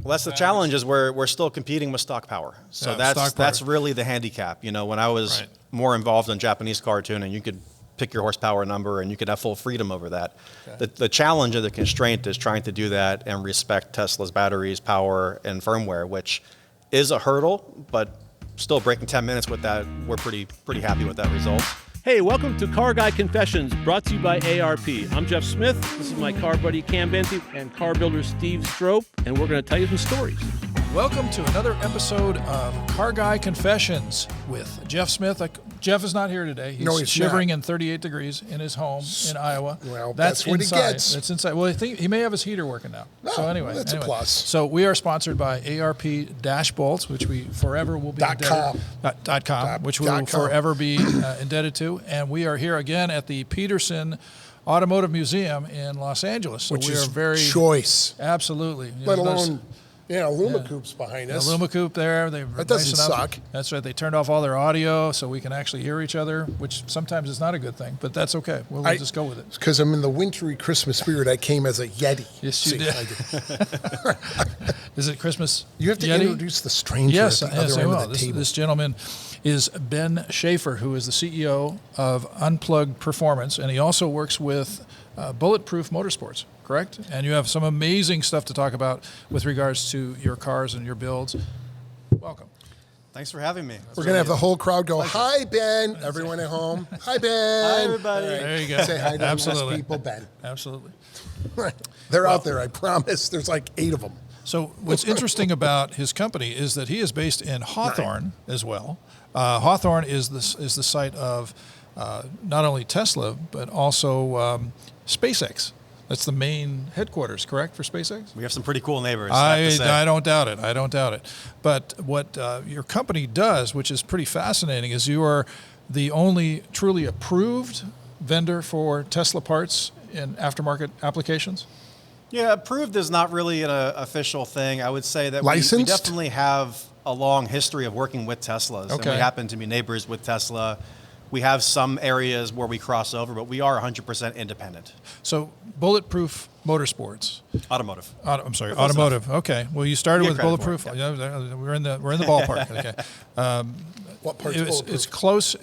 Well, that's the challenge is we're still competing with stock power. So that's really the handicap. You know, when I was more involved in Japanese car tuning, you could pick your horsepower number and you could have full freedom over that. Okay. The challenge of the constraint is trying to do that and respect Tesla's batteries, power, and firmware, which is a hurdle, but still breaking 10 minutes with that, we're pretty happy with that result. Hey, welcome to Car Guy Confessions, brought to you by ARP. I'm Jeff Smith, this is my car buddy Cam Benty, and car builder Steve Strope, and we're going to tell you some stories. Welcome to another episode of Car Guy Confessions with Jeff Smith. Jeff is not here today. He's shivering in 38 degrees in his home in Iowa. Well, that's what inside. he gets. That's inside. Well, I think he may have his heater working now. So anyway. That's a plus. So we are sponsored by ARP-bolts, which we forever will be indebted which we will forever be indebted to. And we are here again at the Petersen Automotive Museum in Los Angeles. So which we is are very choice. Absolutely. Let alone... Yeah, Luma Coup's behind us. Luma Coupe there. That doesn't suck. That's right. They turned off all their audio so we can actually hear each other, which sometimes is not a good thing, but that's okay. We'll just go with it. Because I'm in the wintry Christmas spirit, I came as a Yeti. Yes, you did. Is it Christmas You have to Yeti? introduce the stranger at the other end of the table. This gentleman is Ben Schafer, who is the CEO of Unplugged Performance, and he also works with Bulletproof Motorsports. Correct? And you have some amazing stuff to talk about with regards to your cars and your builds. Welcome. Thanks for having me. We're going to have the whole crowd go, hi, Ben. Everyone at home. Hi, Ben. Hi, everybody. Right. There you go. Say hi to less people, Ben. Absolutely. They're out there, I promise. There's like 8 of them. So what's interesting about his company is that he is based in Hawthorne as well. Hawthorne is the site of not only Tesla, but also SpaceX. That's the main headquarters, correct, for SpaceX? We have some pretty cool neighbors. I don't doubt it. But what your company does, which is pretty fascinating, is you are the only truly approved vendor for Tesla parts in aftermarket applications? Yeah, approved is not really an official thing. I would say that we definitely have a long history of working with Teslas. Okay. And we happen to be neighbors with Tesla. We have some areas where we cross over, but we are 100% independent. So Bulletproof Motorsports. Automotive. Automotive. Okay. Well, you started with Bulletproof. Yeah. We're in the ballpark. Okay. What part's Bulletproof? It's close.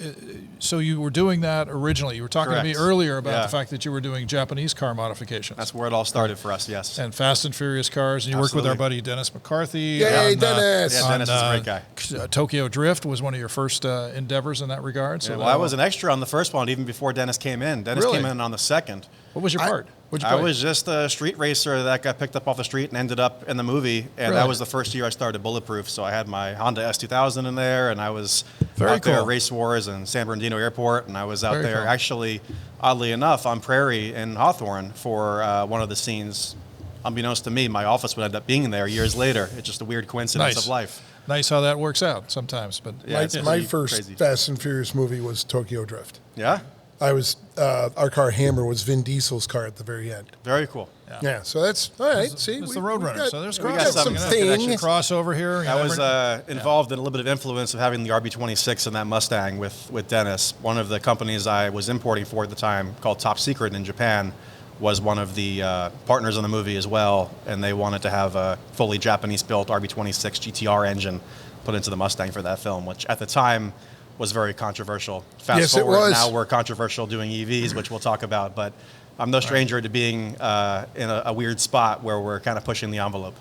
So you were doing that originally. You were talking to me earlier about the fact that you were doing Japanese car modifications. That's where it all started for us, yes. And Fast and Furious cars. And you worked with our buddy Dennis McCarthy. Yay, Dennis! Dennis is a great guy. Tokyo Drift was one of your first endeavors in that regard. So I was an extra on the first one even before Dennis came in. Dennis came in on the second. What was your part? I was just a street racer that got picked up off the street and ended up in the movie. And that was the first year I started Bulletproof. So I had my Honda S2000 in there, and I was out there at Race Wars and San Bernardino Airport. And I was out there actually, oddly enough, on Prairie in Hawthorne for one of the scenes. Unbeknownst to me, my office would end up being there years later. It's just a weird coincidence of life. Nice how that works out sometimes. But my first crazy. Fast and Furious movie was Tokyo Drift. Yeah? I was our car Hammer was Vin Diesel's car at the very end. Very cool. Yeah, so that's all right. See, it's the Roadrunner. So there's some crossover here. I was involved in a little bit of influence of having the RB26 and that Mustang with Dennis. One of the companies I was importing for at the time, called Top Secret in Japan, was one of the partners in the movie as well, and they wanted to have a fully Japanese-built RB26 GTR engine put into the Mustang for that film, which at the time was very controversial. Fast forward, now we're controversial doing EVs, which we'll talk about, but I'm no stranger to being in a weird spot where we're kind of pushing the envelope.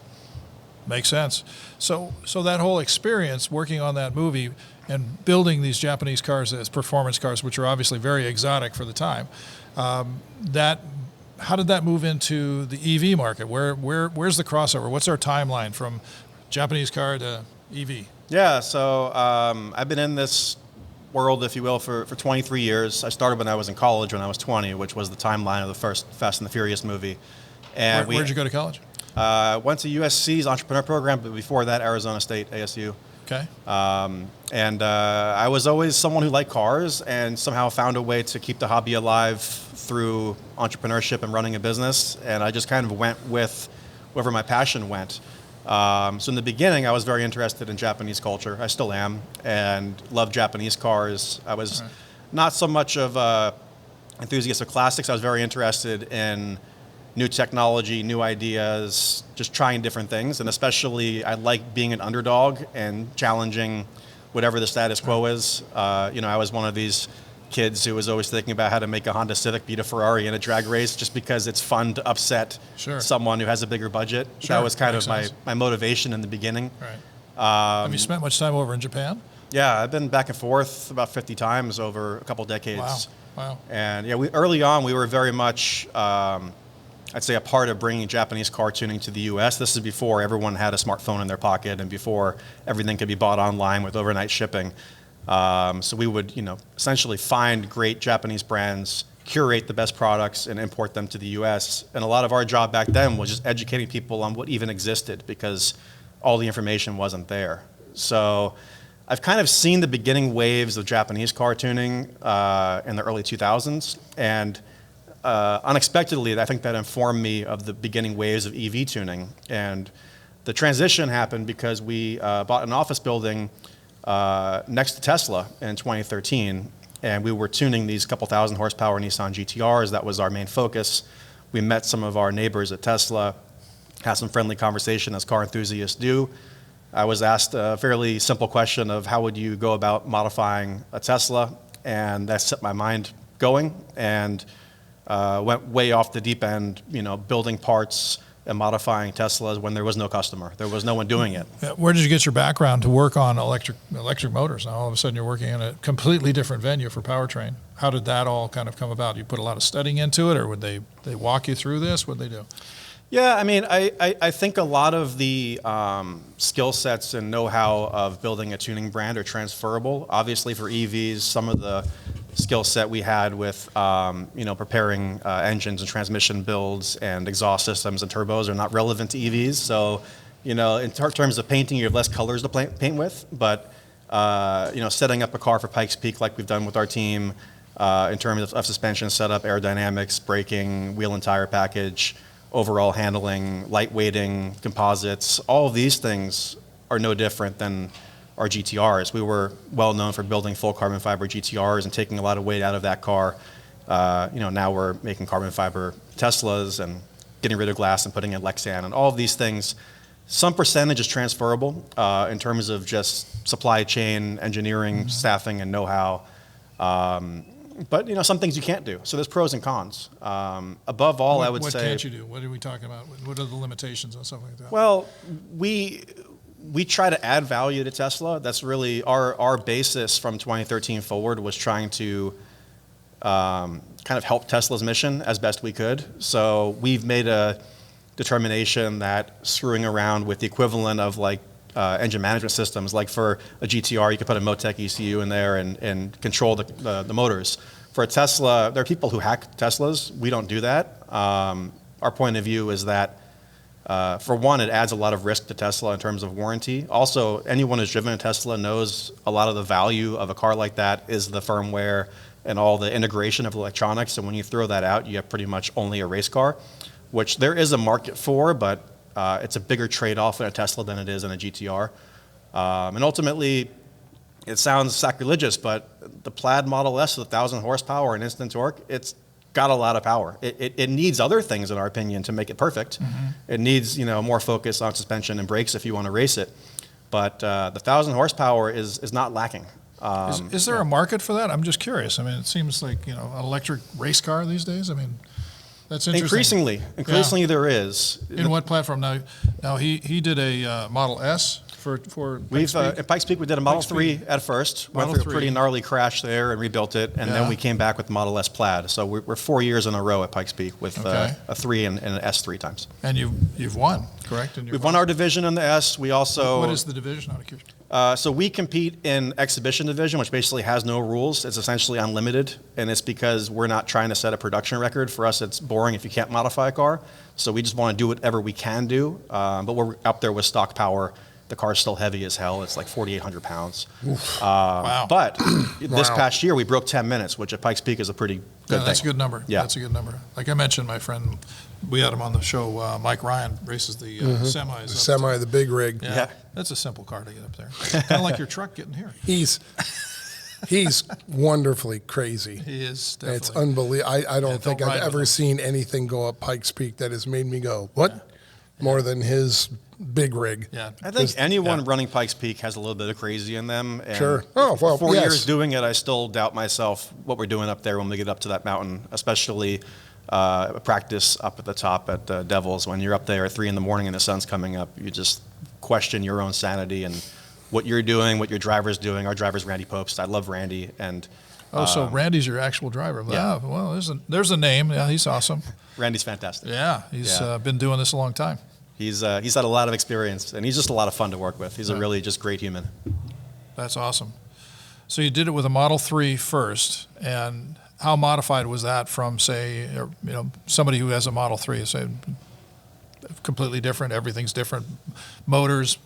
Makes sense. So that whole experience working on that movie and building these Japanese cars as performance cars, which are obviously very exotic for the time, how did that move into the EV market? Where's the crossover? What's our timeline from Japanese car to EV? Yeah, so I've been in this world, if you will, for 23 years. I started when I was in college when I was 20, which was the timeline of the first Fast and the Furious movie. And where'd you go to college? Went to USC's entrepreneur program, but before that, Arizona State, ASU. Okay. And I was always someone who liked cars and somehow found a way to keep the hobby alive through entrepreneurship and running a business. And I just kind of went with wherever my passion went. So in the beginning, I was very interested in Japanese culture. I still am, and love Japanese cars. I was not so much of an enthusiast of classics. I was very interested in new technology, new ideas, just trying different things. And especially, I like being an underdog and challenging whatever the status quo is. I was one of these kids who was always thinking about how to make a Honda Civic beat a Ferrari in a drag race just because it's fun to upset someone who has a bigger budget. That was kind of my motivation in the beginning. Right. Have you spent much time over in Japan? Yeah, I've been back and forth about 50 times over a couple decades. Wow. And yeah, early on we were very much, I'd say, a part of bringing Japanese car tuning to the U.S. This is before everyone had a smartphone in their pocket and before everything could be bought online with overnight shipping. So we would, essentially find great Japanese brands, curate the best products, and import them to the U.S. And a lot of our job back then was just educating people on what even existed because all the information wasn't there. So I've kind of seen the beginning waves of Japanese car tuning in the early 2000s, and unexpectedly, I think that informed me of the beginning waves of EV tuning. And the transition happened because we bought an office building next to Tesla in 2013, and we were tuning these couple thousand horsepower Nissan GTRs. That was our main focus. We met some of our neighbors at Tesla, had some friendly conversation as car enthusiasts do. I was asked a fairly simple question of how would you go about modifying a Tesla, and that set my mind going and went way off the deep end, building parts and modifying Teslas when there was no customer. There was no one doing it. Where did you get your background to work on electric motors? Now all of a sudden you're working in a completely different venue for powertrain. How did that all kind of come about? You put a lot of studying into it, or would they walk you through this? What did they do? Yeah, I mean, I think a lot of the skill sets and know-how of building a tuning brand are transferable. Obviously, for EVs, some of the skill set we had with preparing engines and transmission builds and exhaust systems and turbos are not relevant to EVs. So, in terms of painting, you have less colors to paint with. But setting up a car for Pikes Peak like we've done with our team, in terms of suspension setup, aerodynamics, braking, wheel and tire package, overall handling, light weighting, composites, all of these things are no different than our GTRs. We were well known for building full carbon fiber GTRs and taking a lot of weight out of that car. Now we're making carbon fiber Teslas and getting rid of glass and putting in Lexan and all of these things. Some percentage is transferable in terms of just supply chain, engineering, staffing, and know-how. But some things you can't do. So there's pros and cons. Above all, I would say. What can't you do? What are we talking about? What are the limitations and stuff like that? Well, we try to add value to Tesla. That's really our basis from 2013 forward was trying to kind of help Tesla's mission as best we could. So we've made a determination that screwing around with the equivalent of engine management systems, like for a GTR, you could put a Motec ECU in there and control the motors. For a Tesla, there are people who hack Teslas. We don't do that. Our point of view is that, for one, it adds a lot of risk to Tesla in terms of warranty. Also, anyone who's driven a Tesla knows a lot of the value of a car like that is the firmware and all the integration of electronics. And when you throw that out, you have pretty much only a race car, which there is a market for, but it's a bigger trade-off in a Tesla than it is in a GTR. And ultimately, it sounds sacrilegious, but the Plaid Model S with 1,000 horsepower and instant torque, it's got a lot of power. It needs other things, in our opinion, to make it perfect. It needs more focus on suspension and brakes if you want to race it. But the 1,000 horsepower is not lacking. Is there a market for that? I'm just curious. I mean, it seems like an electric race car these days. I mean, that's interesting. Increasingly there is. In what platform? Now he did a Model S for Pikes Peak? At Pikes Peak we did a Model 3 at first. Went through a pretty gnarly crash there and rebuilt it, and then we came back with Model S Plaid. So we're 4 years in a row at Pikes Peak with a 3 and an S 3 times. And you've won, correct? We've won our division in the S. We also. What is the division out of curiosity? So we compete in exhibition division, which basically has no rules. It's essentially unlimited, and it's because we're not trying to set a production record. For us, it's boring if you can't modify a car. So we just want to do whatever we can do. But we're up there with stock power. The car's still heavy as hell. It's like 4,800 pounds. Wow. But this past year, we broke 10 minutes, which at Pikes Peak is a pretty good thing. That's a good number. Yeah. That's a good number. Like I mentioned, my friend, we had him on the show, Mike Ryan, races the semis. The big rig. Yeah. That's a simple car to get up there. Kind of like your truck getting here. He's wonderfully crazy. He is definitely. It's unbelievable. I don't think don't I've ride with ever him. seen anything go up Pikes Peak that has made me go, what? More than his big rig. Yeah. I think anyone running Pikes Peak has a little bit of crazy in them. And Sure. Oh, well, 4 yes. years doing it, I still doubt myself what we're doing up there when we get up to that mountain, especially practice up at the top at Devils. When you're up there at 3 in the morning and the sun's coming up, you just question your own sanity and what you're doing, what your driver's doing. Our driver's Randy Popst. I love Randy. And So Randy's your actual driver. Yeah. Well, there's a name. Yeah, he's awesome. Randy's fantastic. Yeah, he's Yeah. been doing this a long time. He's had a lot of experience, and he's just a lot of fun to work with. He's a really just great human. That's awesome. So you did it with a Model 3 first, and how modified was that from, say, somebody who has a Model 3? Say, completely different. Everything's different. Motors.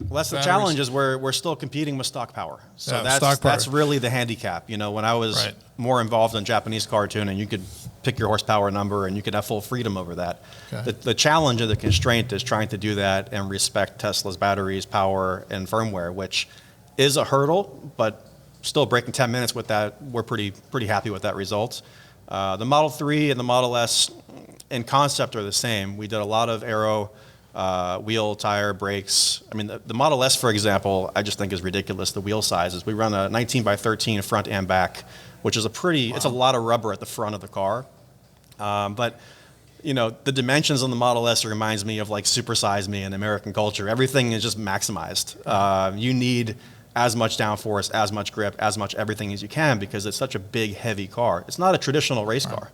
Well, that's the Batteries. challenge is we're still competing with stock power. So Yeah, stock that's power. really the handicap. When I was Right. more involved in Japanese car tuning, you could pick your horsepower number and you could have full freedom over that. Okay. The challenge and the constraint is trying to do that and respect Tesla's batteries, power, and firmware, which is a hurdle, but still breaking 10 minutes with that, we're pretty happy with that result. The Model 3 and the Model S in concept are the same. We did a lot of aero, wheel, tire, brakes. I mean, the Model S, for example, I just think is ridiculous, the wheel sizes. We run a 19 by 13 front and back, which is it's a lot of rubber at the front of the car. But the dimensions on the Model S reminds me of like Super Size Me in American culture. Everything is just maximized. You need as much downforce, as much grip, as much everything as you can because it's such a big, heavy car. It's not a traditional race car.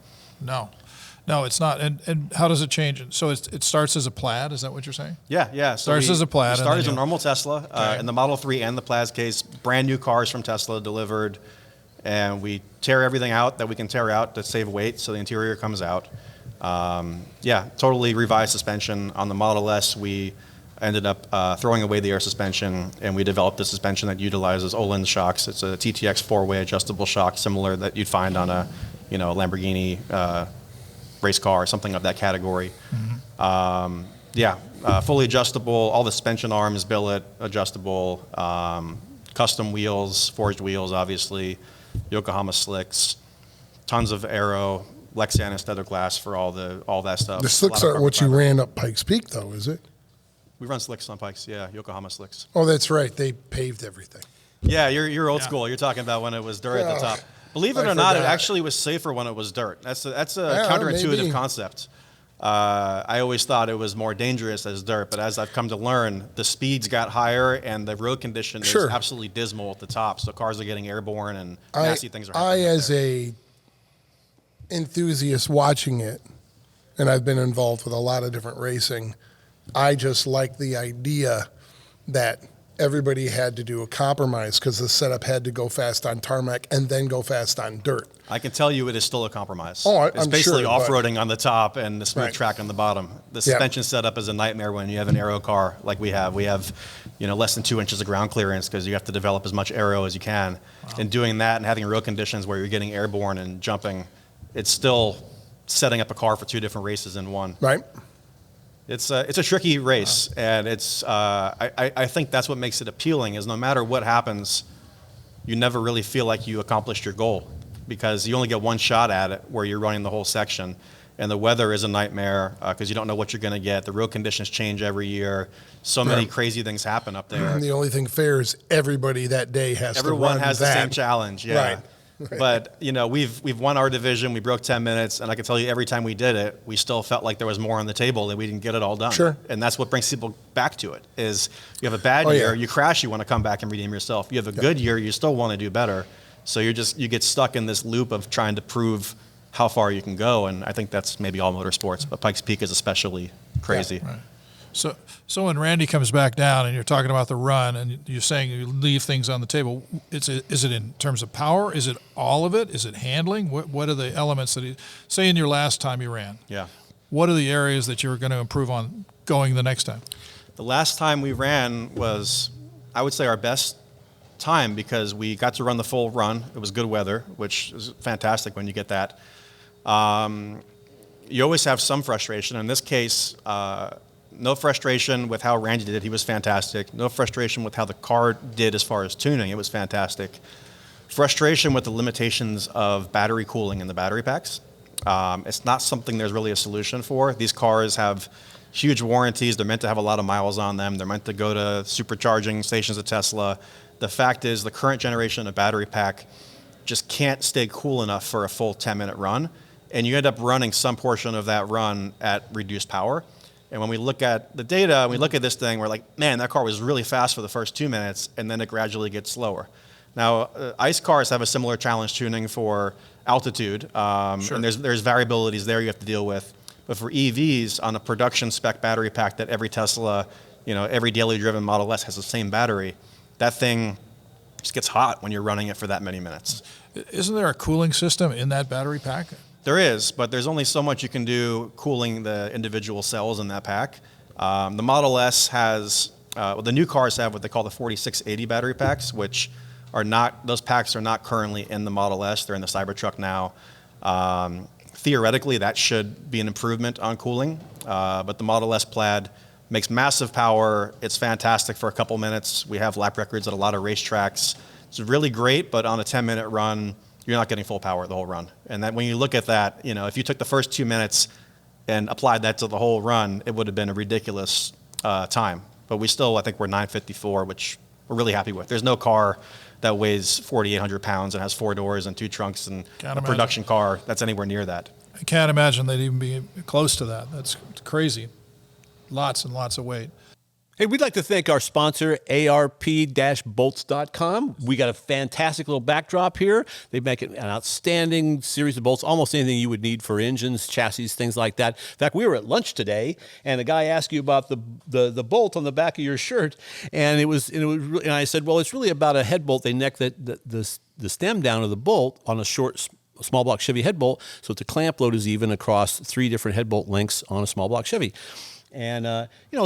No, it's not. And how does it change? So it starts as a Plaid. Is that what you're saying? Yeah. So Starts as a Plaid, We and started then as a you- normal Tesla. Okay. In the Model 3 and the Plaid's case, brand new cars from Tesla delivered. And we tear everything out that we can tear out to save weight so the interior comes out. Totally revised suspension. On the Model S, we ended up throwing away the air suspension, and we developed a suspension that utilizes Öhlins shocks. It's a TTX 4-way adjustable shock, similar that you'd find on a Lamborghini race car or something of that category. Fully adjustable. All the suspension arms, billet, adjustable. Custom wheels, forged wheels, obviously. Yokohama slicks. Tons of aero. Lexan instead of glass for all that stuff. The A slicks lot of aren't carbon what you fiber. ran up Pikes Peak, though, is it? We run slicks on Pikes, yeah, Yokohama slicks. Oh, that's right. They paved everything. Yeah, you're old Yeah. school. You're talking about when it was dirt at the Yeah. top. Believe it I or not, it forgot. actually was safer when it was dirt. That's a Yeah, counterintuitive maybe. concept. I always thought it was more dangerous as dirt, but as I've come to learn, the speeds got higher and the road condition Sure. is absolutely dismal at the top. So cars are getting airborne and I, nasty things are happening. as a enthusiast watching it, and I've been involved with a lot of different racing, I just like the idea that everybody had to do a compromise because the setup had to go fast on tarmac and then go fast on dirt. I can tell you it is still a compromise. Oh, it's I'm basically sure, but- off-roading on the top and the smooth Right. track on the bottom. The Yeah. suspension setup is a nightmare when you have an aero car like we have. We have, less than 2 inches of ground clearance because you have to develop as much aero as you can. And doing that and having road conditions where you're getting airborne and jumping, it's still setting up a car for 2 different races in one. Right? It's a tricky race, and I think that's what makes it appealing. Is no matter what happens, you never really feel like you accomplished your goal because you only get one shot at it where you're running the whole section, and the weather is a nightmare because you don't know what you're going to get. The road conditions change every year. So many crazy things happen up there. And the only thing fair is everybody that day has Everyone to run has that. the same challenge, yeah. Right. But we've won our division. We broke 10 minutes, and I can tell you every time we did it, we still felt like there was more on the table and we didn't get it all done. Sure. And that's what brings people back to it. Is you have a bad Oh, year, yeah. you crash, you want to come back and redeem yourself. You have a good year, you still want to do better. So you get stuck in this loop of trying to prove how far you can go, and I think that's maybe all motorsports, but Pikes Peak is especially crazy. Right. So when Randy comes back down and you're talking about the run and you're saying you leave things on the table, is it in terms of power? Is it all of it? Is it handling? What are the elements that say in your last time you ran? Yeah. What are the areas that you're going to improve on going the next time? The last time we ran was, I would say, our best time because we got to run the full run. It was good weather, which is fantastic when you get that. You always have some frustration. In this case, no frustration with how Randy did. He was fantastic. No frustration with how the car did as far as tuning. It was fantastic. frustration with the limitations of battery cooling in the battery packs. It's not something there's really a solution for. These cars have huge warranties. They're meant to have a lot of miles on them. They're meant to go to supercharging stations of Tesla. The fact is the current generation of battery pack just can't stay cool enough for a full 10-minute run. And you end up running some portion of that run at reduced power. And when we look at the data, we look at this thing, we're like, man, that car was really fast for the first 2 minutes, and then it gradually gets slower. Now, ICE cars have a similar challenge tuning for altitude, and there's variabilities there you have to deal with. But for EVs, on a production spec battery pack that every Tesla, every daily driven Model S has the same battery, that thing just gets hot when you're running it for that many minutes. Isn't there a cooling system in that battery pack? There is, but there's only so much you can do cooling the individual cells in that pack. The Model S has, the new cars have what they call the 4680 battery packs, which are not, those packs are not currently in the Model S. They're in the Cybertruck now. Theoretically, that should be an improvement on cooling, but the Model S Plaid makes massive power. It's fantastic for a couple minutes. We have lap records at a lot of racetracks. It's really great, but on a 10-minute run, you're not getting full power the whole run. And that when you look at that, if you took the first 2 minutes and applied that to the whole run, it would have been a ridiculous time. But we still, I think we're 954, which we're really happy with. There's no car that weighs 4,800 pounds and has 4 doors and 2 trunks and a production car that's anywhere near that. I can't imagine they'd even be close to that. That's crazy. Lots and lots of weight. Hey, we'd like to thank our sponsor, ARP-bolts.com. We got a fantastic little backdrop here. They make an outstanding series of bolts, almost anything you would need for engines, chassis, things like that. In fact, we were at lunch today, and the guy asked you about the bolt on the back of your shirt, and and I said, well, it's really about a head bolt. They neck the stem down of the bolt on a short, small block Chevy head bolt, so that the clamp load is even across 3 different head bolt lengths on a small block Chevy. And,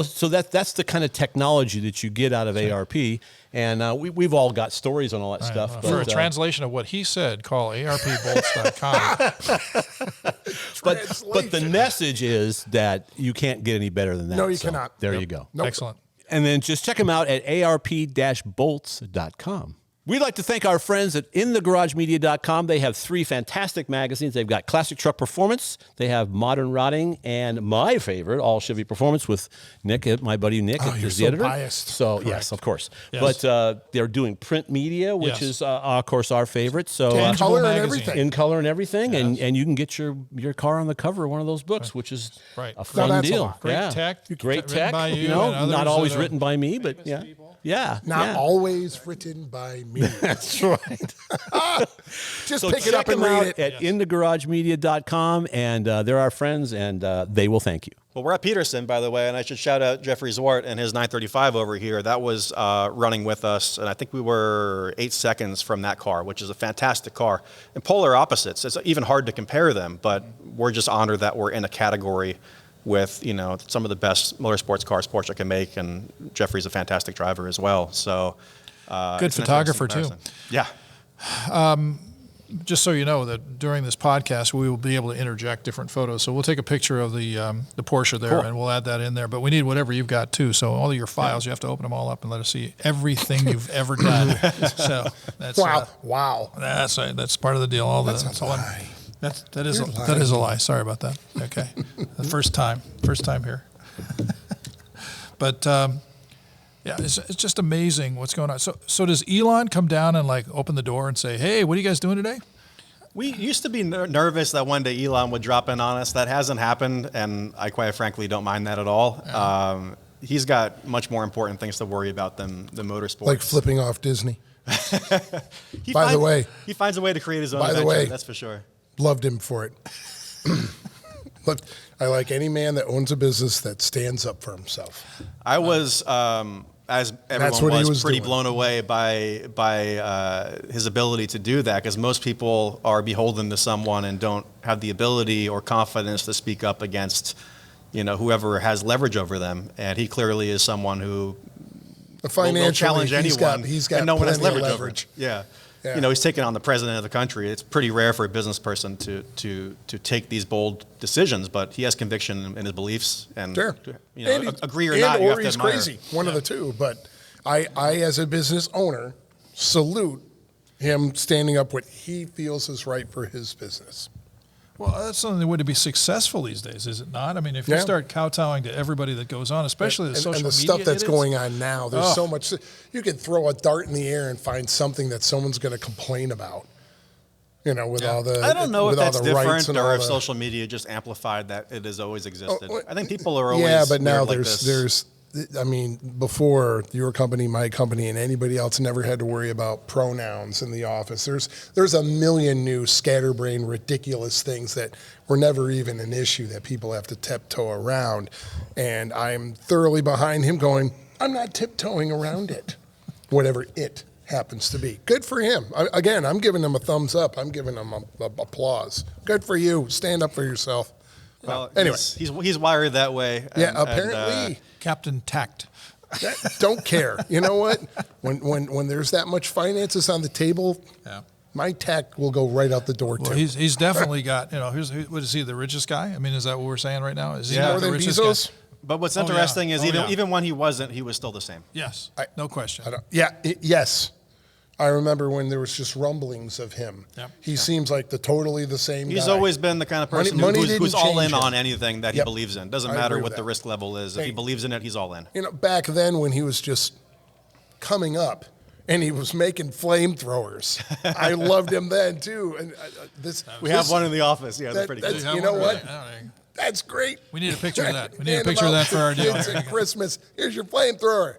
so that's the kind of technology that you get out of ARP. And we've all got stories on all that stuff. For a translation of what he said, call ARPbolts.com. but the message is that you can't get any better than that. No, you cannot. There you go. Nope. Excellent. And then just check them out at ARP-bolts.com. We'd like to thank our friends at InTheGarageMedia.com. They have 3 fantastic magazines. They've got Classic Truck Performance, they have Modern Rotting, and my favorite, All Chevy Performance with Nick, my buddy Nick, you're the so editor. biased. So Correct. yes, of course. Yes. But they're doing print media, which is of course our favorite. So Tangible color and magazine. everything. in color and everything, and you can get your car on the cover of one of those books, which is Right. a fun that's a deal. lot. Great tech. Great Written tech. by you and not others always that are written by me, but yeah. people. Yeah. Not always written by me. That's right. Just So pick it check up and them read out it. at InTheGarageMedia.com, and they're our friends, and they will thank you. Well, we're at Petersen, by the way, and I should shout out Jeffrey Zwart and his 935 over here. That was running with us, and I think we were 8 seconds from that car, which is a fantastic car. And polar opposites. It's even hard to compare them, but we're just honored that we're in a category with some of the best motorsports cars Porsche can make, and Jeffrey's a fantastic driver as well. So Good it's an photographer, interesting too. comparison. Yeah. Just so you know that during this podcast, we will be able to interject different photos. So we'll take a picture of the Porsche there, Cool. and we'll add that in there. But we need whatever you've got, too. So all of your files, you have to open them all up and let us see everything you've ever done. So that's Wow. That's right. That's part of the deal. All That's that's a lie. That is a lie. Sorry about that. Okay, the first time here. But yeah, it's just amazing what's going on. So does Elon come down and open the door and say, "Hey, what are you guys doing today?" We used to be nervous that one day Elon would drop in on us. That hasn't happened, and I quite frankly don't mind that at all. He's got much more important things to worry about than motorsports. Like flipping off Disney. He By the way- he finds a way to create his own By the adventure, way- that's for sure. Loved him for it. Look, I like any man that owns a business that stands up for himself. I was, as everyone what he was, was pretty doing. blown away by his ability to do that, because most people are beholden to someone and don't have the ability or confidence to speak up against, whoever has leverage over them. And he clearly is someone who will challenge anyone, he's got and no one has plenty of leverage over him. leverage. Yeah. Yeah. He's taken on the president of the country. It's pretty rare for a business person to take these bold decisions, but he has conviction in his beliefs, and Sure. agree or not, you have to he's admire. crazy. One of the two. But I, as a business owner, salute him standing up what he feels is right for his business. Well, that's something that would be successful these days, is it not? I mean, if you start kowtowing to everybody that goes on, especially the social media. And the stuff that's going on now, there's so much. You can throw a dart in the air and find something that someone's going to complain about. You know, with all the. I don't know if that's different or if the, social media just amplified that it has always existed. I think people are always. Yeah, but now weird like this. there's. I mean, before your company, my company, and anybody else never had to worry about pronouns in the office. There's a million new scatterbrained, ridiculous things that were never even an issue that people have to tiptoe around. And I'm thoroughly behind him going, I'm not tiptoeing around it, whatever it happens to be. Good for him. Again, I'm giving him a thumbs up. I'm giving him applause. Good for you. Stand up for yourself. Well, anyway, he's wired that way. Yeah, apparently. Captain Tact. Don't care. You know what? When there's that much finances on the table, my tact will go right out the door too. Well, he's definitely got, what is he, the richest guy? I mean, is that what we're saying right now? Is he more not the than richest Bezos? guy? But what's interesting is even when he wasn't, he was still the same. Yes, no question. Yes. I remember when there was just rumblings of him. Yep. He seems like totally the same He's guy. always been the kind of person who's all in on anything that he believes in. Doesn't matter what the risk level is. If he believes in it, he's all in. You know, back then when he was just coming up and he was making flamethrowers, I loved him then too. And we have one in the office. Yeah, that's pretty good. You know what? That's great. We need a picture of that. We need a picture of that for our deal. Kids at Christmas. Here's your flamethrower.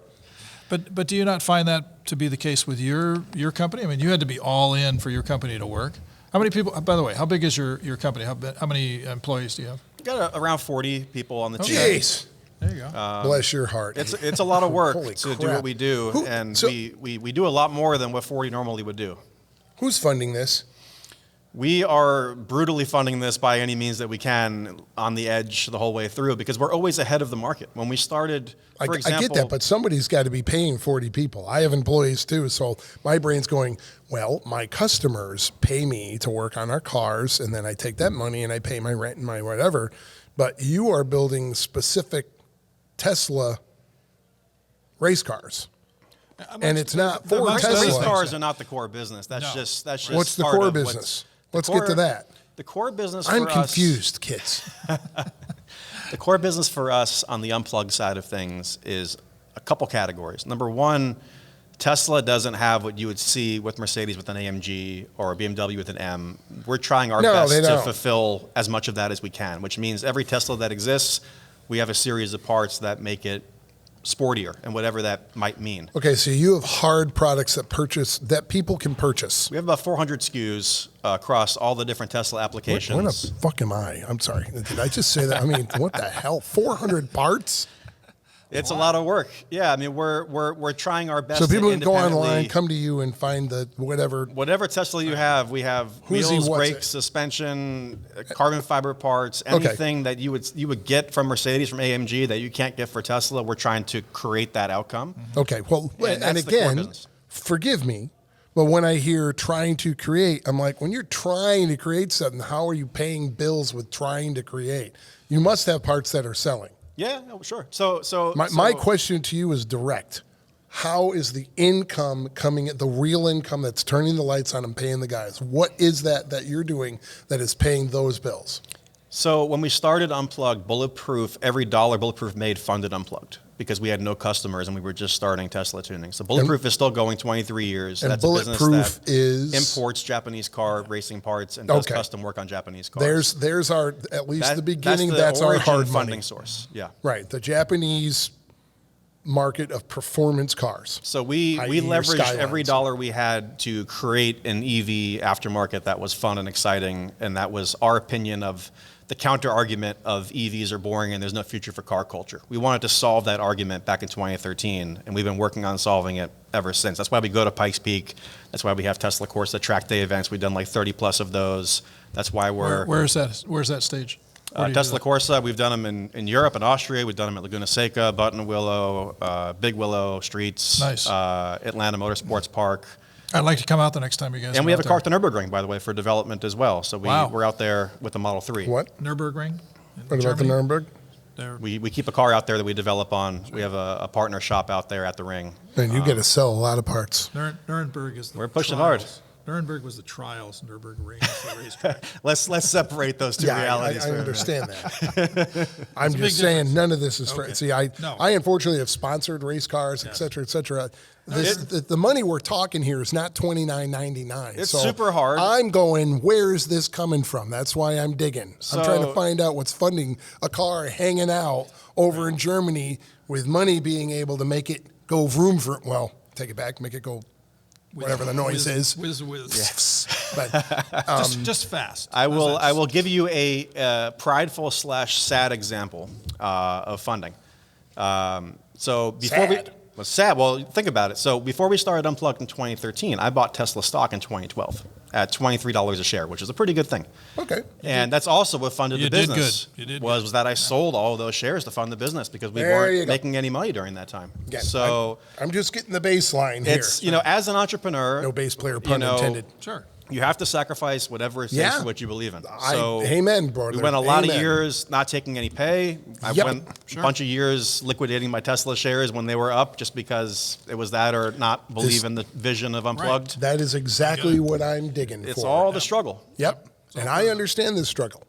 But do you not find that to be the case with your company? I mean, you had to be all in for your company to work. How many people? By the way, how big is your company? How many employees do you have? We got around 40 people on the team. Jeez. There you go. Bless your heart. It's a lot of work Holy to crap. do what we do, we do a lot more than what 40 normally would do. Who's funding this? We are brutally funding this by any means that we can on the edge the whole way through because we're always ahead of the market. When we started, for example... I get that, but somebody's got to be paying 40 people. I have employees too, so my brain's going, well, my customers pay me to work on our cars, and then I take that money and I pay my rent and my whatever. But you are building specific Tesla race cars. And it's not for Tesla. Race cars are not the core business. That's just What's the part core of business? Let's get to that. The core business for I'm us... confused, kids. The core business for us on the Unplugged side of things is a couple categories. Number one, Tesla doesn't have what you would see with Mercedes with an AMG or a BMW with an M. We're trying our best to fulfill as much of that as we can, which means every Tesla that exists, we have a series of parts that make it sportier and whatever that might mean. Okay, so you have hard products that people can purchase. We have about 400 SKUs across all the different Tesla applications. What the fuck am I? I'm sorry. Did I just say that? I mean, what the hell? 400 parts? It's a lot of work. Yeah, I mean, we're trying our best. So people to can go online, come to you, and find the whatever Tesla you have. We have wheels, brakes, suspension, carbon fiber parts, anything that you would get from Mercedes, from AMG that you can't get for Tesla. We're trying to create that outcome. Okay, well, and again, forgive me, but when I hear trying to create, I'm like, when you're trying to create something, how are you paying bills with trying to create? You must have parts that are selling. Yeah, sure. So my question to you is direct. How is the income coming, the real income that's turning the lights on and paying the guys? What is that you're doing that is paying those bills? So when we started Unplugged, Bulletproof, every dollar Bulletproof made funded Unplugged because we had no customers and we were just starting Tesla tuning. So Bulletproof is still going 23 years. And that's Bulletproof a business that is imports Japanese car racing parts and does custom work on Japanese cars. There's our, at least the beginning, that's our hard funding money source. Yeah. Right. The Japanese market of performance cars. So we leveraged every dollar we had to create an EV aftermarket that was fun and exciting, and that was our opinion of the counter argument of EVs are boring and there's no future for car culture. We wanted to solve that argument back in 2013, and we've been working on solving it ever since. That's why we go to Pikes Peak. That's why we have Tesla Corsa track day events. We've done like 30 plus of those. That's why we're... Where's that stage? Tesla Corsa, we've done them in Europe and Austria. We've done them at Laguna Seca, Buttonwillow, Big Willow Streets, nice. Atlanta Motorsports Park. I'd like to come out the next time you guys. And we have a car at the Nürburgring, by the way, for development as well. So we're out there with the Model 3. What? Nürburgring? What about the Nuremberg? We keep a car out there that we develop on. We have a partner shop out there at the ring. And you get to sell a lot of parts. Nuremberg is the We're pushing trials. hard. Nuremberg was the trials. Nuremberg Ring is the racetrack. Let's separate those two realities. I understand that. I'm just saying none of this is for. See, I unfortunately have sponsored race cars, et cetera, et cetera. The money we're talking here is not $29.99. It's super hard. I'm going, where's this coming from? That's why I'm digging. I'm trying to find out what's funding a car hanging out over in Germany with money being able to make it go vroom vroom. Well, take it back, make it go whatever the noise is. Whiz. Yes. But just fast. I will give you a prideful / sad example of funding. So before Sad. was sad. Well, think about it. So before we started Unplugged in 2013, I bought Tesla stock in 2012 at $23 a share, which is a pretty good thing. okay. And that's also what funded You the did business. good. You did was good. that I sold all of those shares to fund the business because we There you weren't go. making any money during that time. Again, So I'm just getting the baseline here. it's, as an entrepreneur, No bass player pun intended. Sure. you have to sacrifice whatever it takes Yeah. for what you believe in. Amen, brother. We went a lot Amen. of years not taking any pay. I Yep. went a bunch of years liquidating my Tesla shares when they were up just because it was that or not believe in the vision of Unplugged. That is exactly what I'm digging It's for. all the struggle. Yep. And I understand this struggle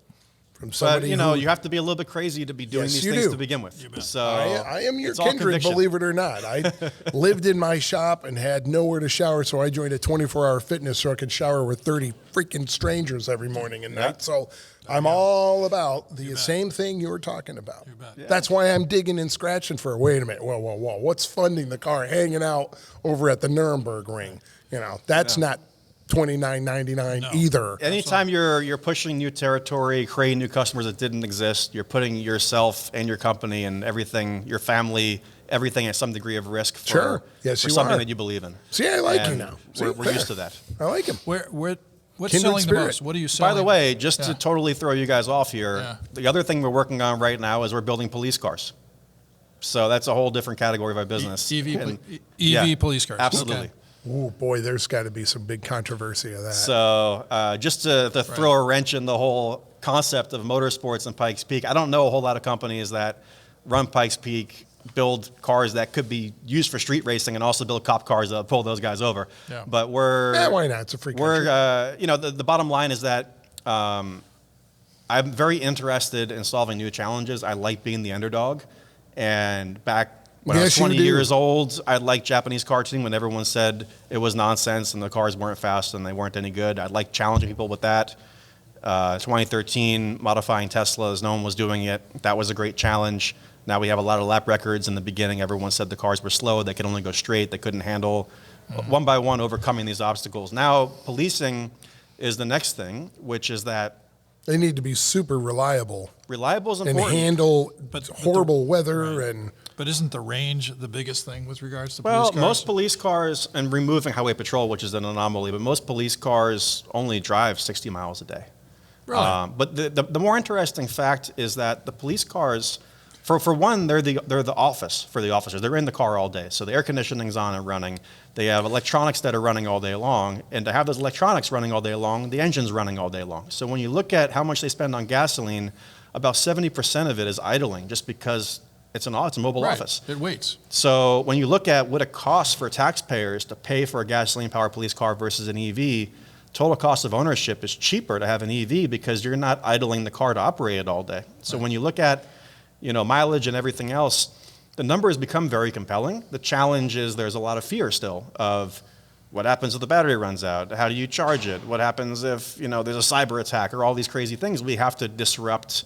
from But, somebody who, you have to be a little bit crazy to be doing Yes, these you things do. to begin with. So I am your it's all kindred, conviction. believe it or not. I lived in my shop and had nowhere to shower, so I joined a 24-hour fitness so I could shower with 30 freaking strangers every morning and night. So I'm all about the same thing you were talking about. That's why I'm digging and scratching for, wait a minute, whoa, what's funding the car hanging out over at the Nuremberg Ring? That's not $29.99 either. Anytime you're pushing new territory, creating new customers that didn't exist, you're putting yourself and your company and everything, your family, everything at some degree of risk for, Sure. Yes, for you something are. that you believe in. See, I like you And now. See, We're used to that. I like him. What's Kindred selling the spirit. most? What are you selling? By the way, just Yeah. to totally throw you guys off here, Yeah. the other thing we're working on right now is we're building police cars. So that's a whole different category of our business. EV Yeah, police cars. Absolutely. Okay. Oh boy, there's got to be some big controversy of that. So just to throw a wrench in the whole concept of motorsports and Pikes Peak, I don't know a whole lot of companies that run Pikes Peak, build cars that could be used for street racing, and also build cop cars that pull those guys over. Yeah. But why not? It's a free country. The bottom line is that I'm very interested in solving new challenges. I like being the underdog, and back when I was Yes, you 20 do. years old, I liked Japanese karting when everyone said it was nonsense and the cars weren't fast and they weren't any good. I liked challenging people with that. 2013, modifying Teslas, no one was doing it. That was a great challenge. Now we have a lot of lap records. In the beginning, everyone said the cars were slow, they could only go straight, they couldn't handle one by one overcoming these obstacles. Now, policing is the next thing, which is that They need to be super reliable reliable is and important. handle But horrible weather and But isn't the range the biggest thing with regards to Well, police cars? most police cars, and removing highway patrol, which is an anomaly, but most police cars only drive 60 miles a day. Really? But the more interesting fact is that the police cars, for one, they're the office for the officers. They're in the car all day, so the air conditioning's on and running. They have electronics that are running all day long, and to have those electronics running all day long, the engine's running all day long. So when you look at how much they spend on gasoline, about 70% of it is idling, just because it's a mobile Right. office. It waits. So when you look at what it costs for taxpayers to pay for a gasoline-powered police car versus an EV, total cost of ownership is cheaper to have an EV because you're not idling the car to operate it all day. So when you look at, mileage and everything else, the numbers become very compelling. The challenge is there's a lot of fear still of what happens if the battery runs out? How do you charge it? What happens if, there's a cyber attack or all these crazy things? We have to disrupt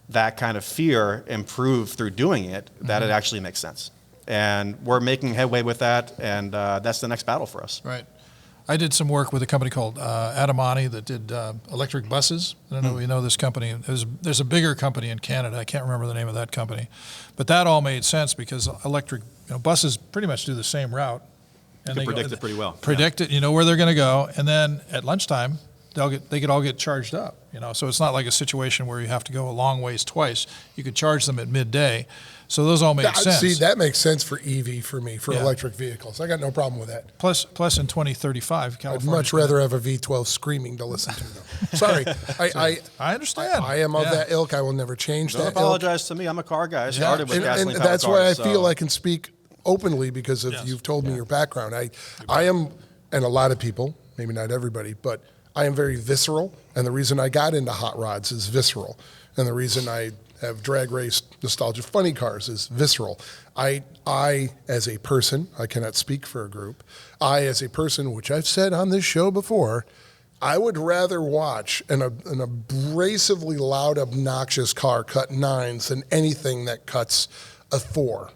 that kind of fear and prove through doing it that it actually makes sense. And we're making headway with that, and that's the next battle for us. Right. I did some work with a company called Adamani that did electric buses. I don't know if you know this company. There's a bigger company in Canada. I can't remember the name of that company. But that all made sense because electric buses pretty much do the same route. You can predict it pretty well. Predict it, you know where they're going to go. And then at lunchtime, they could all get charged up. So it's not like a situation where you have to go a long ways twice. You could charge them at midday. So those all make sense. See, that makes sense for EV for me, for Yeah. electric vehicles. I got no problem with that. Plus in 2035, I'd California. much rather have a V12 screaming to listen to, though. Sorry. I understand. I am of Yeah. that ilk. I will never change Don't that ilk. apologize to me. I'm a car guy. I started with And gasoline-powered that's why I cars, feel so- I can speak openly because of Yes. you've told me your background. I am, and a lot of people, maybe not everybody, but I am very visceral. And the reason I got into hot rods is visceral. And the reason I have drag race nostalgia funny cars is visceral. I as a person, I cannot speak for a group. I as a person, which I've said on this show before, I would rather watch an abrasively loud, obnoxious car cut 9s than anything that cuts a 4.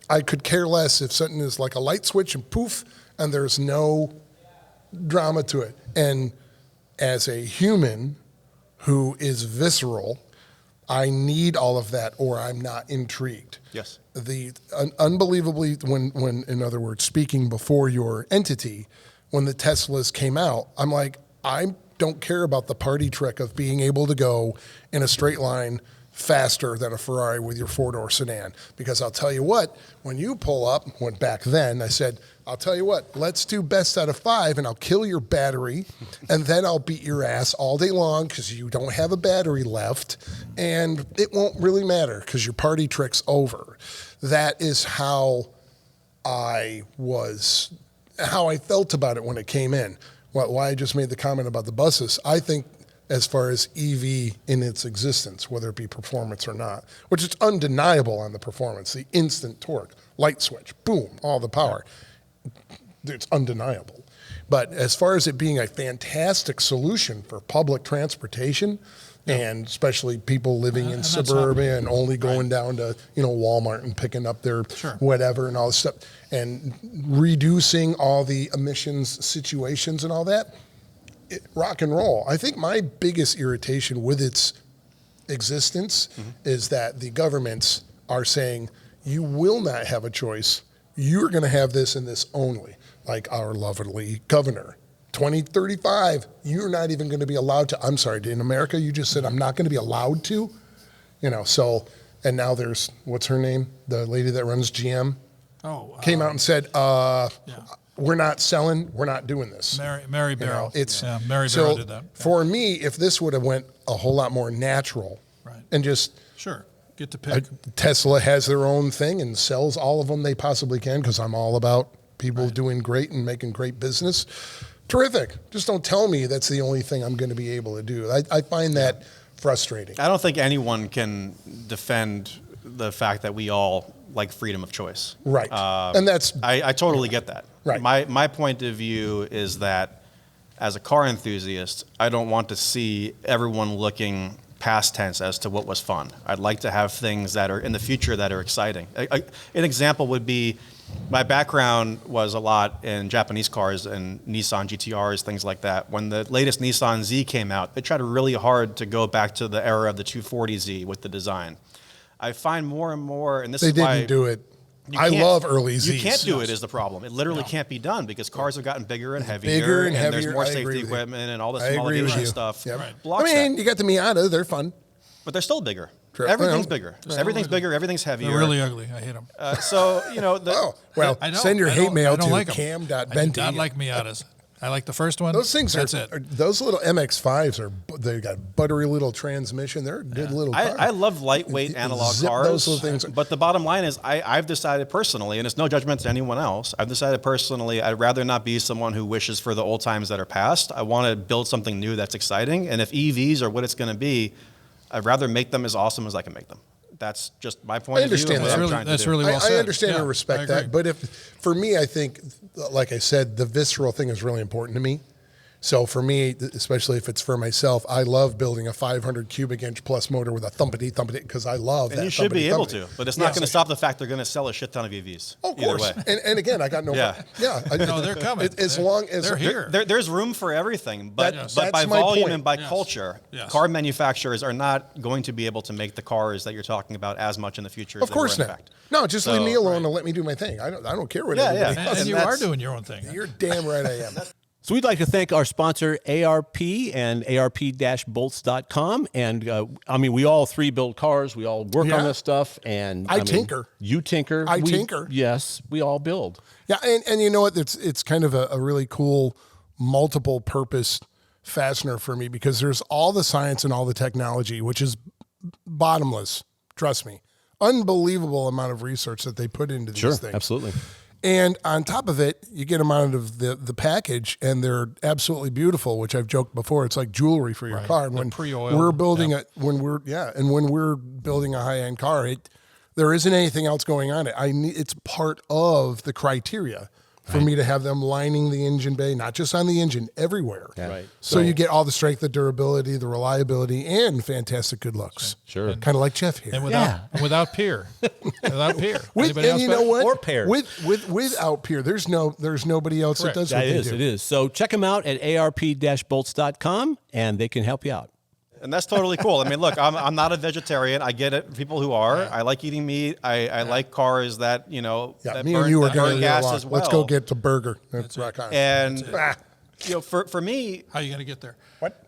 I could care less if something is like a light switch and poof, and there's no drama to it. And as a human who is visceral, I need all of that or I'm not intrigued. Yes. Unbelievably, when in other words, speaking before your entity, when the Teslas came out, I'm like, I don't care about the party trick of being able to go in a straight line faster than a Ferrari with your 4-door sedan. Because I'll tell you what, when you pull up, when back then I said, I'll tell you what, let's do best out of 5 and I'll kill your battery and then I'll beat your ass all day long because you don't have a battery left and it won't really matter because your party trick's over. That is how I felt about it when it came in. Why I just made the comment about the buses. I think as far as EV in its existence, whether it be performance or not, which is undeniable on the performance, the instant torque, light switch, boom, all the power. It's undeniable. But as far as it being a fantastic solution for public transportation, and especially people living in suburbia and only going down to Walmart and picking up their whatever and all this stuff, and reducing all the emissions situations and all that, rock and roll. I think my biggest irritation with its existence is that the governments are saying you will not have a choice. You're going to have this and this only, like our lovely governor. 2035, you're not even going to be allowed to. I'm sorry, in America, you just said I'm not going to be allowed to. So, and now there's, what's her name? The lady that runs GM came out and said, we're not selling, we're not doing this. Mary Barrow. Mary so Barrow did that. For me, if this would have went a whole lot more natural and just get to pick. Tesla has their own thing and sells all of them they possibly can because I'm all about people doing great and making great business. Terrific. Just don't tell me that's the only thing I'm going to be able to do. I find that frustrating. I don't think anyone can defend the fact that we all like freedom of choice. Right. And that's... I totally get that. Right. My point of view is that as a car enthusiast, I don't want to see everyone looking past tense as to what was fun. I'd like to have things that are in the future that are exciting. An example would be, my background was a lot in Japanese cars and Nissan GTRs, things like that. When the latest Nissan Z came out, they tried really hard to go back to the era of the 240Z with the design. I find more and more, and this is why... They didn't do it. I love early Zs. You can't do it is the problem. It literally can't be done because cars have gotten bigger and heavier. And there's more safety equipment and all this homologation stuff. Yep. I mean, you got the Miata, they're fun. But they're still bigger. True. Everything's bigger. Everything's bigger. Everything's heavier. They're really ugly. I hate them. Send your hate mail to like cam.benty. I do not like Miatas. I like the first one. Those things That's are, it. those little MX-5s they got buttery little transmission. They're a good little car. I love lightweight analog cars. Those little things. But the bottom line is I've decided personally, and it's no judgment to anyone else, I've decided personally I'd rather not be someone who wishes for the old times that are past. I want to build something new that's exciting. And if EVs are what it's going to be, I'd rather make them as awesome as I can make them. That's just my point of view. I understand that. That's really well said. I understand and respect that. But for me, I think, like I said, the visceral thing is really important to me. So for me, especially if it's for myself, I love building a 500 cubic inch plus motor with a thumpity because I love that. And you should be able to, but it's not going to stop the fact they're going to sell a shit ton of EVs. Of course. And again, I got no. Yeah. No, they're coming. As long as they're here. There's room for everything, but by my volume point. and by culture, car manufacturers are not going to be able to make the cars that you're talking about as much in the future. Of course not. No, just leave me alone and let me do my thing. I don't care what everybody else. And you are doing your own thing. You're damn right I am. So we'd like to thank our sponsor, ARP and ARP-bolts.com. And we all three build cars. We all work on this stuff. And I tinker. You tinker. I tinker. Yes, we all build. Yeah, and you know what? It's kind of a really cool multiple purpose fastener for me because there's all the science and all the technology, which is bottomless. Trust me. Unbelievable amount of research that they put into these things. Absolutely. And on top of it, you get them out of the package, and they're absolutely beautiful. Which I've joked before, it's like jewelry for your car. And when pre-oiled, we're building when we're building a high end car, there isn't anything else going on it. It's part of the criteria for me to have them lining the engine bay, not just on the engine, everywhere. Yeah. Right. So you get all the strength, the durability, the reliability, and fantastic good looks. Sure. Kind of like Jeff here. And without peer. Without peer. And you know what? Or pairs. Without peer, there's nobody else that does what they do. It is. So check them out at arp-bolts.com, and they can help you out. And that's totally cool. I mean, look, I'm not a vegetarian. I get it. People who are. I like eating meat. I like cars that, that me burn, and you are that burn going to gas get as well. Let's go get the burger. That's rock on. And, for me. How are you going to get there? What?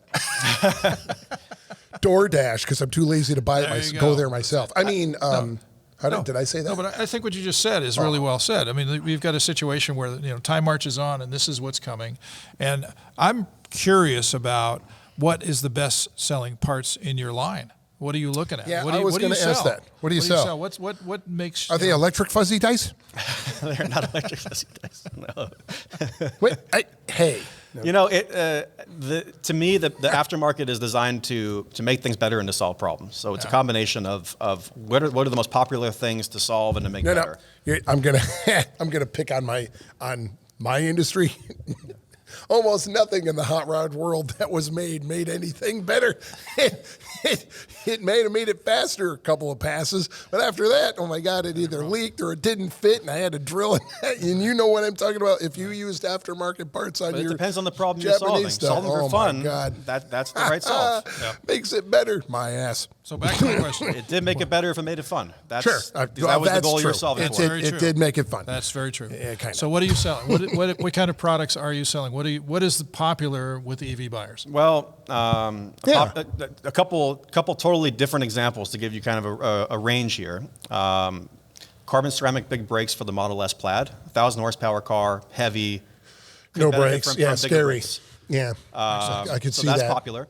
DoorDash, because I'm too lazy to buy it. Go there myself. I mean, did I say that? No, but I think what you just said is really well said. I mean, we've got a situation where time marches on, and this is what's coming. And I'm curious about what is the best-selling parts in your line. What are you looking at? Yeah, what do I was going to ask that. What do you sell? What makes? Are they electric fuzzy dice? They're not electric fuzzy dice. No. Wait, hey. No. To me, the aftermarket is designed to make things better and to solve problems. So it's a combination of what are the most popular things to solve and to make better. No. I'm gonna pick on my industry. Almost nothing in the hot rod world that was made anything better. It made it faster a couple of passes, but after that, oh my God, it either leaked or it didn't fit, and I had to drill it. And you know what I'm talking about. If you used aftermarket parts on it depends on the problem Japanese you're solving. stuff, Solving for fun, my God. that's the right solve. Makes it better. My ass. So back to the question. It did make it better if it made it fun. Sure. That was the goal true. you're solving for. It did make it fun. That's very true. Yeah, kind of. So what are you selling? What kind of products are you selling? What is popular with the EV buyers? Well, a couple totally different examples to give you kind of a range here. Carbon ceramic big brakes for the Model S Plaid, 1,000 horsepower car, heavy. No benefit brakes. from Yeah, bigger scary. brakes. Yeah, I could see that's that. popular.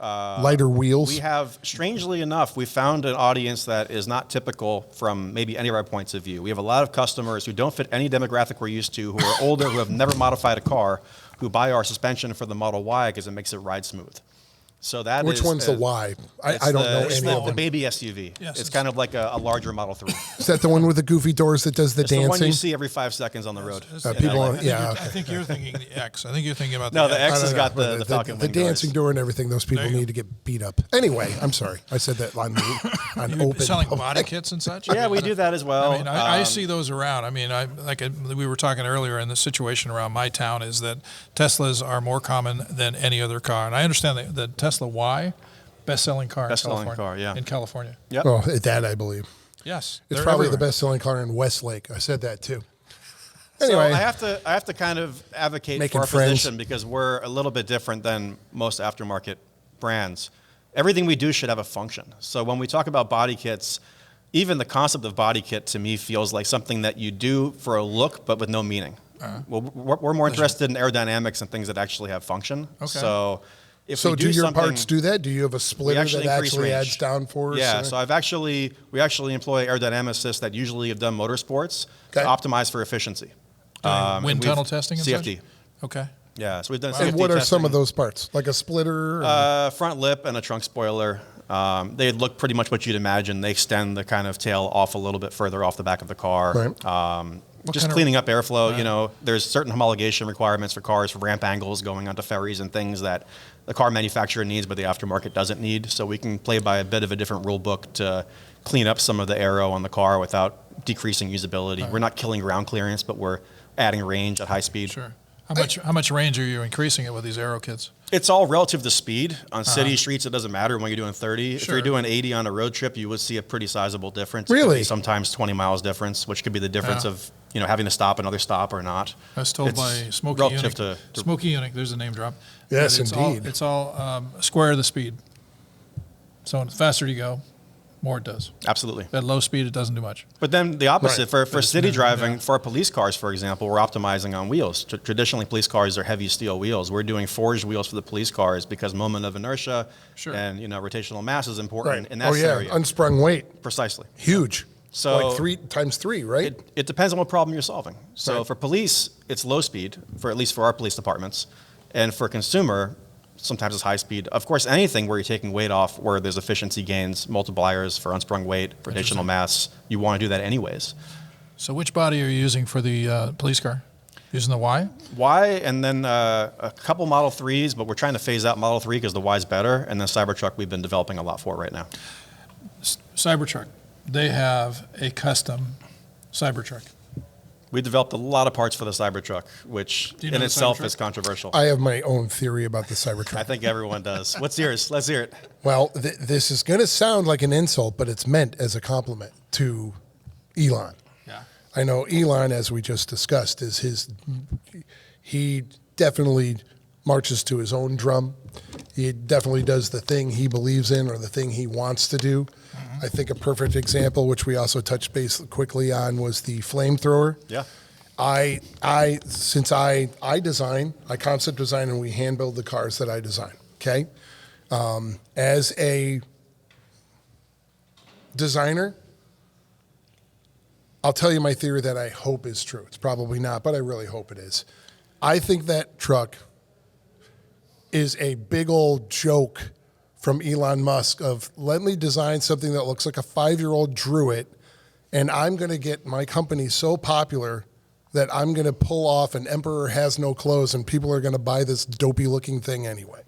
Lighter wheels. We have, strangely enough, we found an audience that is not typical from maybe any of our points of view. We have a lot of customers who don't fit any demographic we're used to, who are older, who have never modified a car, who buy our suspension for the Model Y because it makes it ride smooth. So Which one's the Y? I don't know any of them. The baby SUV. Yes, it's kind of like a larger Model 3. Is that the one with the goofy doors that does the It's dancing? the one you see every 5 seconds on the road. I think you're thinking the X. I think you're thinking about No, the the X. X has got the Falcon the wing dancing doors. door and everything. Those people There you need to get beat up. Anyway, I'm sorry. I said that on You're open. selling public. body kits and such? Yeah, we do that as well. I mean, I see those around. I mean, we were talking earlier in the situation around my town is that Teslas are more common than any other car. And I understand that the Tesla Y, best-selling car in California. Yep. Oh, that I believe. Yes. It's they're probably the everywhere. best-selling car in Westlake. I said that too. So Anyway, I have to kind of advocate Making for our friends. position because we're a little bit different than most aftermarket brands. Everything we do should have a function. So when we talk about body kits, even the concept of body kit to me feels like something that you do for a look but with no meaning. Well, we're more interested in aerodynamics and things that actually have function. Okay. So if so we do your something- parts do that? Do you have a splitter that increase actually range. adds downforce? Yeah, so we actually employ aerodynamicists that usually have done motorsports to Okay. optimize for efficiency. Wind And tunnel we've- testing and CFD. such? Okay. Yeah, so we've done CFD And what are some testing. of those parts? Like a splitter? Or- Front lip and a trunk spoiler. They look pretty much what you'd imagine. They extend the kind of tail off a little bit further off the back of the car. Right. Just kind of- cleaning up airflow. There's certain homologation requirements for cars for ramp angles going onto ferries and things that the car manufacturer needs, but the aftermarket doesn't need. So we can play by a bit of a different rule book to clean up some of the aero on the car without decreasing usability. We're not killing ground clearance, but we're adding range at high speed. Sure. How much range are you increasing it with these aero kits? It's all relative to speed. On city streets, it doesn't matter when you're doing 30. If Sure. you're doing 80 on a road trip, you would see a pretty sizable difference. Really? It could be sometimes 20 miles difference, which could be the difference of having to stop another stop or not. I was told It's by Smokey relative Unique. to Smokey Unique, there's a name drop. Yes, That it's indeed. It's all square the speed. So the faster you go, more it does. absolutely. At low speed, it doesn't do much. But then the opposite Right. for city driving, for our police cars, for example, we're optimizing on wheels. Traditionally, police cars are heavy steel wheels. We're doing forged wheels for the police cars because moment of inertia Sure. and rotational mass is important right. in that Oh, yeah. area. Unsprung weight. Precisely. Huge. So like 3 times 3, right? it depends on what problem you're solving. So Right. for police, it's low speed, for at least for our police departments. And for consumer, sometimes it's high speed. Of course, anything where you're taking weight off, where there's efficiency gains, multipliers for unsprung weight, for additional mass, you want to do that anyways. So which body are you using for the police car? Using the Y? Y, and then a couple Model 3s, but we're trying to phase out Model 3 because the Y's better. And then Cybertruck we've been developing a lot for right now. Cybertruck. They have a custom Cybertruck. We developed a lot of parts for the Cybertruck, which Do you know in the itself Cybertruck? is controversial. I have my own theory about the Cybertruck. I think everyone does. What's yours? Let's hear it. Well, this is going to sound like an insult, but it's meant as a compliment to Elon. Yeah. I know Elon, as we just discussed, he definitely marches to his own drum. He definitely does the thing he believes in or the thing he wants to do. I think a perfect example, which we also touched base quickly on, was the flamethrower. Yeah. Since I design, I concept design, and we hand build the cars that I design. Okay, as a designer, I'll tell you my theory that I hope is true. It's probably not, but I really hope it is. I think that truck is a big old joke from Elon Musk of, let me design something that looks like a 5-year-old drew it, and I'm going to get my company so popular that I'm going to pull off an Emperor Has No Clothes, and people are going to buy this dopey-looking thing anyway.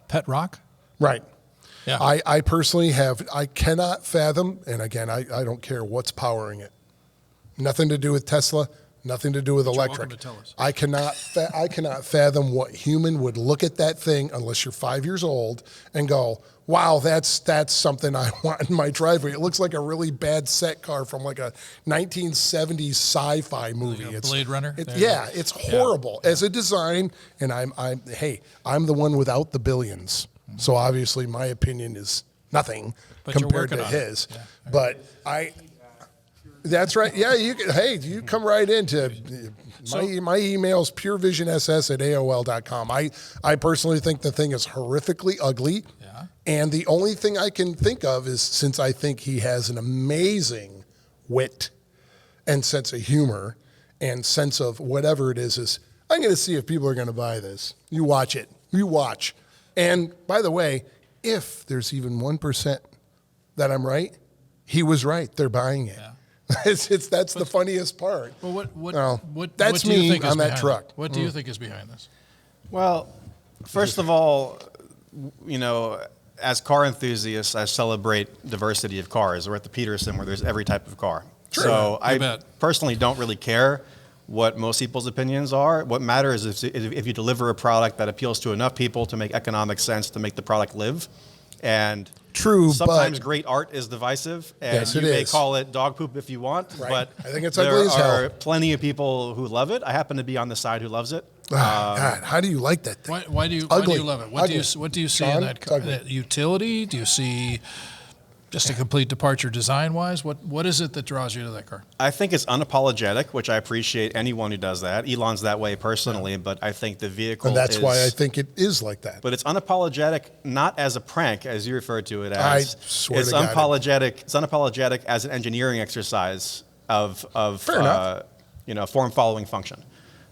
Pet Rock? Right. Yeah. I personally I cannot fathom, and again, I don't care what's powering it. Nothing to do with Tesla, nothing to do with electric. welcome to tell us. I cannot fathom what human would look at that thing unless you're 5 years old and go, wow, that's something I want in my driveway. It looks like a really bad set car from like a 1970s sci-fi movie. Like a Blade Runner? It's horrible as a design, and I'm the one without the billions. So obviously my opinion is nothing But you're compared working to on it. his. Yeah. But that's right. Yeah, you come right into my email's purevisionss@aol.com. I personally think the thing is horrifically ugly. Yeah. And the only thing I can think of is, since I think he has an amazing wit and sense of humor and sense of whatever it is I'm going to see if people are going to buy this. You watch it. You watch. And by the way, if there's even 1% that I'm right, he was right. They're buying it. Yeah. That's the funniest part. Well, that's what do you me think is on that behind truck. it? What do you think is behind this? Well, first of all, as car enthusiasts, I celebrate diversity of cars. We're at the Petersen, where there's every type of car. Sure. So You I bet. personally don't really care what most people's opinions are. What matters is if you deliver a product that appeals to enough people to make economic sense to make the product live. And True, sometimes but great art is divisive, and Yes, you it may is. call it dog poop if you want, Right. but I think it's there ugly as hell. are plenty of people who love it. I happen to be on the side who loves it. God, how do you like that thing? Why do you Ugly. love it? What do you see Sean, in that it's car? ugly. Utility? Do you see just a complete departure design-wise? What is it that draws you to that car? I think it's unapologetic, which I appreciate anyone who does that. Elon's that way personally, but I think the vehicle And that's is, why I think it is like that. But it's unapologetic, not as a prank, as you referred to it as. I swear it's to God. unapologetic. It's unapologetic as an engineering exercise of Fair enough. Form following function.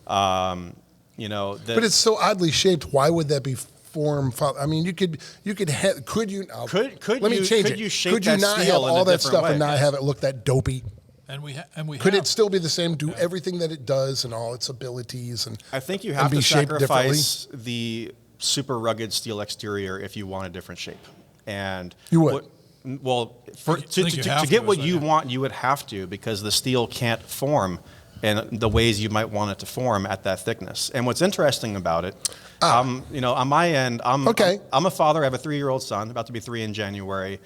But it's so oddly shaped. Why would that be form? I mean, could you? Let me change it. you shape could you that not have steel in a all that different stuff way? and not Yes. have it look that dopey? And we Could have. it still be the same? Do everything that it does and all its abilities and I think you and have be to shaped differently? sacrifice the super rugged steel exterior if you want a different shape. And You would. to get what you want, you would have to, because the steel can't form in the ways you might want it to form at that thickness. And what's interesting about it, on my end, I'm a father. I have a 3-year-old son, about to be 3 in January.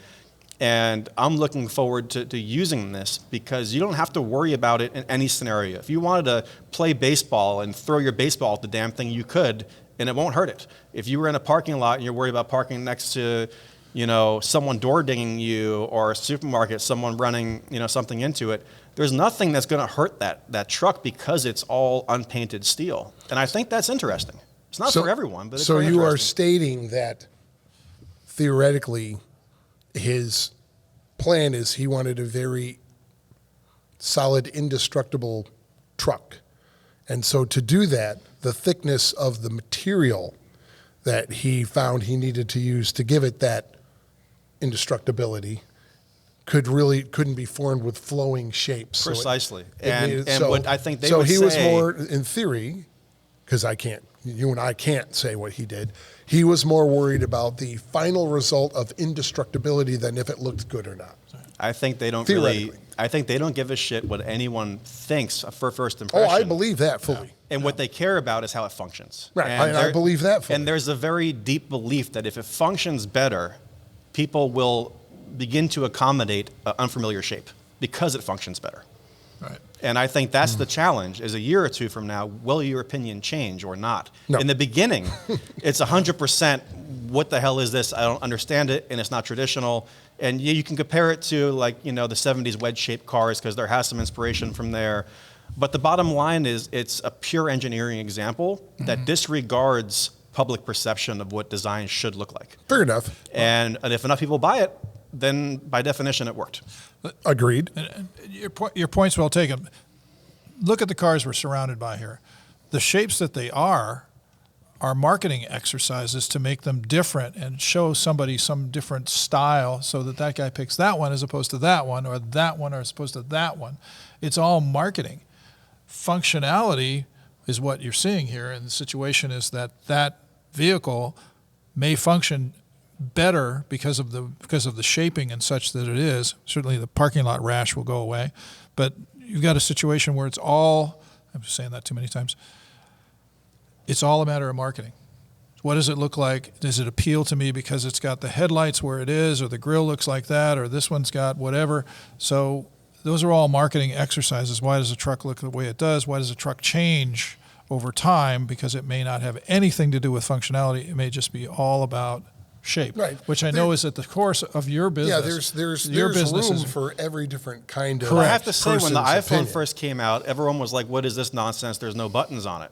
And I'm looking forward to using this, because you don't have to worry about it in any scenario. If you wanted to play baseball and throw your baseball at the damn thing, you could, and it won't hurt it. If you were in a parking lot and you're worried about parking next to, someone door dinging you, or a supermarket, someone running, something into it, there's nothing that's going to hurt that truck, because it's all unpainted steel. And I think that's interesting. It's not for everyone, but it's so very you are interesting. stating that theoretically his plan is he wanted a very solid, indestructible truck. And so to do that, the thickness of the material that he found he needed to use to give it that indestructibility couldn't be formed with flowing shapes. Precisely. So And what I think they so would he was say- more, in theory, because you and I can't say what he did, he was more worried about the final result of indestructibility than if it looked good or not. I think they don't really. Theoretically. I think they don't give a shit what anyone thinks for first Oh, impression. I believe that fully. And what they care about is how it functions. Right, And I there- believe that fully. And there's a very deep belief that if it functions better, people will begin to accommodate an unfamiliar shape because it functions better. Right. And I think that's the challenge, is a year or two from now, will your opinion change or not? No. In the beginning, it's 100%, what the hell is this? I don't understand it, and it's not traditional. And you can compare it to, like, the 70s wedge-shaped cars, because there has some inspiration from there. But the bottom line is it's a pure engineering example that disregards public perception of what design should look like. Fair enough. And if enough people buy it, then by definition it worked. Agreed. Your point's well taken. Look at the cars we're surrounded by here. The shapes that they are marketing exercises to make them different and show somebody some different style so that guy picks that one as opposed to that one, or that one as opposed to that one. It's all marketing. Functionality is what you're seeing here, and the situation is that vehicle may function better because of the shaping and such that it is. Certainly the parking lot rash will go away, but you've got a situation where it's all, I'm saying that too many times, it's all a matter of marketing. What does it look like? Does it appeal to me because it's got the headlights where it is, or the grill looks like that, or this one's got whatever? So those are all marketing exercises. Why does a truck look the way it does? Why does a truck change over time? Because it may not have anything to do with functionality. It may just be all about shape, Right. which I know is at the core of your business. Yeah, there's your business room is for every different kind of I have to say, when the person's iPhone opinion. first came out, everyone was like, what is this nonsense? There's no buttons on it.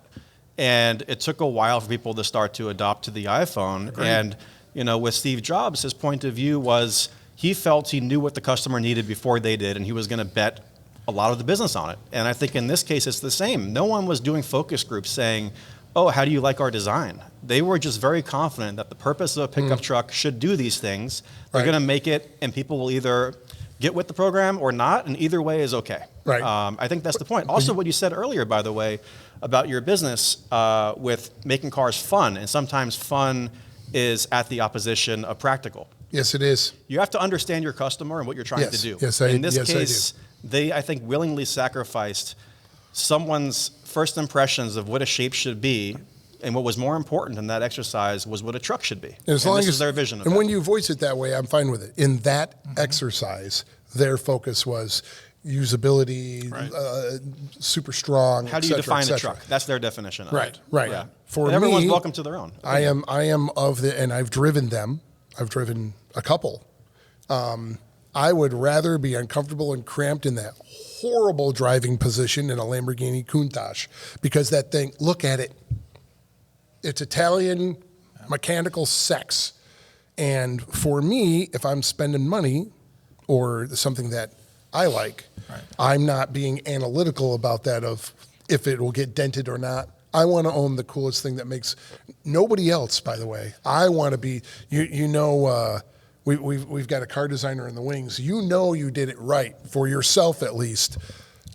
And it took a while for people to start to adopt to the iPhone. Agreed. And, with Steve Jobs, his point of view was he felt he knew what the customer needed before they did, and he was going to bet a lot of the business on it. And I think in this case, it's the same. No one was doing focus groups saying, oh, how do you like our design? They were just very confident that the purpose of a pickup truck should do these things. They're Right. going to make it, and people will either get with the program or not, and either way is okay. Right. I think that's the point. Also, what you said earlier, by the way, about your business with making cars fun, and sometimes fun is at the opposition of practical. Yes, it is. You have to understand your customer and what you're trying Yes. to do. Yes, In this I do. case, they, I think, willingly sacrificed someone's first impressions of what a shape should be, and what was more important in that exercise was what a truck should be. And as long this as is their vision of and that. when you voice it that way, I'm fine with it. In that exercise, their focus was usability, Right. super strong. How do you et cetera, et define a cetera. truck? That's their definition of Right, it. right. Yeah. For And everyone's me, welcome to their own. I am of the, and I've driven them. I've driven a couple. I would rather be uncomfortable and cramped in that horrible driving position in a Lamborghini Countach, because that thing, look at it. It's Italian mechanical sex. And for me, if I'm spending money or something that I like, Right. I'm not being analytical about that of if it will get dented or not. I want to own the coolest thing that makes nobody else, by the way. I want to be, we've got a car designer in the wings. You know you did it right for yourself at least.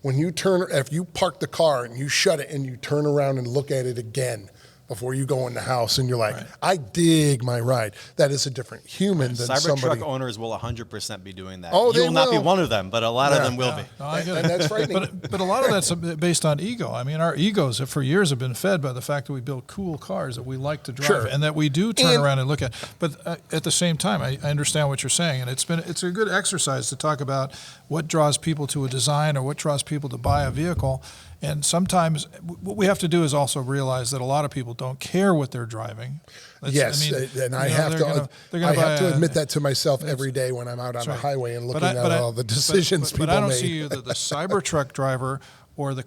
When you if you park the car and you shut it and you turn around and look at it again before you go in the house and you're like, Right. I dig my ride. That is a different human than somebody. Cybertruck owners will 100% be doing that. Oh, you they will not be will. one of them, but a lot of Yeah. them will be. No, I get And it. that's frightening. But a lot of that's based on ego. I mean, our egos for years have been fed by the fact that we build cool cars that we like to drive, Sure. and that we do turn And- around and look at. But at the same time, I understand what you're saying, and it's a good exercise to talk about what draws people to a design or what draws people to buy a vehicle. And sometimes what we have to do is also realize that a lot of people don't care what they're driving. Yes, and I have to admit that to myself every day when I'm out on the right. highway and looking But at all the decisions but people I don't made. see the Cybertruck driver or the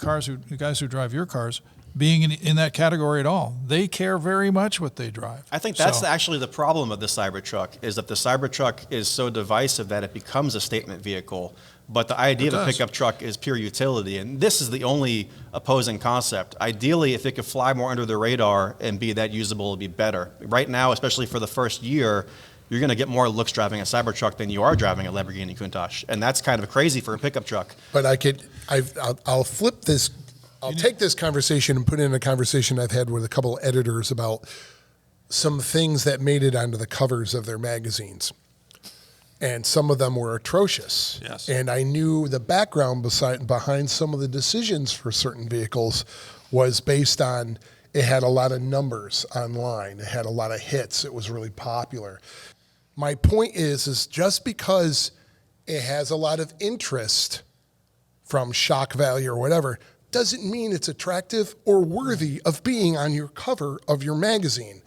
guys who drive your cars being in that category at all. They care very much what they drive. I think that's So- actually the problem of the Cybertruck, is that the Cybertruck is so divisive that it becomes a statement vehicle But the idea It of a does. pickup truck is pure utility, and this is the only opposing concept. Ideally, if it could fly more under the radar and be that usable, it'd be better. Right now, especially for the first year, you're going to get more looks driving a Cybertruck than you are driving a Lamborghini Countach, and that's kind of crazy for a pickup truck. But I'll flip this. I'll take this conversation and put it in a conversation I've had with a couple of editors about some things that made it onto the covers of their magazines. And some of them were atrocious. Yes. And I knew the background behind some of the decisions for certain vehicles was based on it had a lot of numbers online. It had a lot of hits. It was really popular. My point is just because it has a lot of interest from shock value or whatever doesn't mean it's attractive or worthy of being on your cover of your magazine.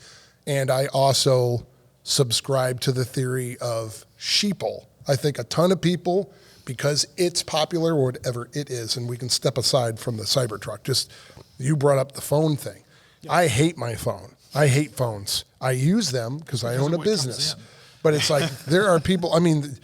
And I also subscribe to the theory of sheeple. I think a ton of people, because it's popular or whatever it is, and we can step aside from the Cybertruck. Just, you brought up the phone thing. Yep. I hate my phone. I hate phones. I use them because I own a business. But it's like, there are people, I mean,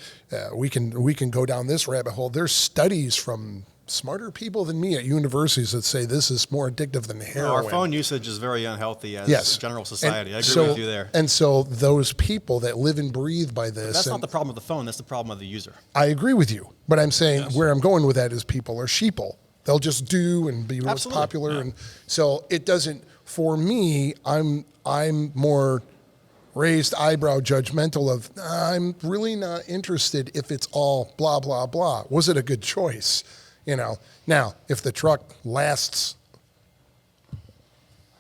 we can go down this rabbit hole. There's studies from smarter people than me at universities that say this is more addictive than heroin. Our phone usage is very unhealthy as a general society. I agree with you there. And so those people that live and breathe by this. But that's not the problem with the phone. That's the problem of the user. I agree with you. But I'm saying where I'm going with that is people are sheeple. They'll just do and be most popular. Yeah. And so it doesn't, for me, I'm more raised eyebrow judgmental of, I'm really not interested if it's all blah, blah, blah. Was it a good choice? You know, now, if the truck lasts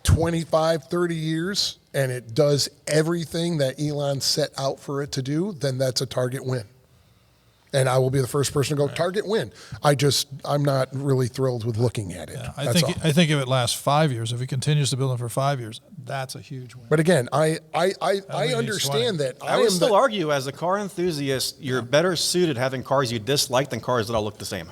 25, 30 years and it does everything that Elon set out for it to do, then that's a target win. And I will be the first person to go, target win. I'm not really thrilled with looking at it. Yeah, I think if it lasts 5 years, if he continues to build them for 5 years, that's a huge win. But again, I understand that. I would still argue, as a car enthusiast, you're better suited having cars you dislike than cars that all look the same.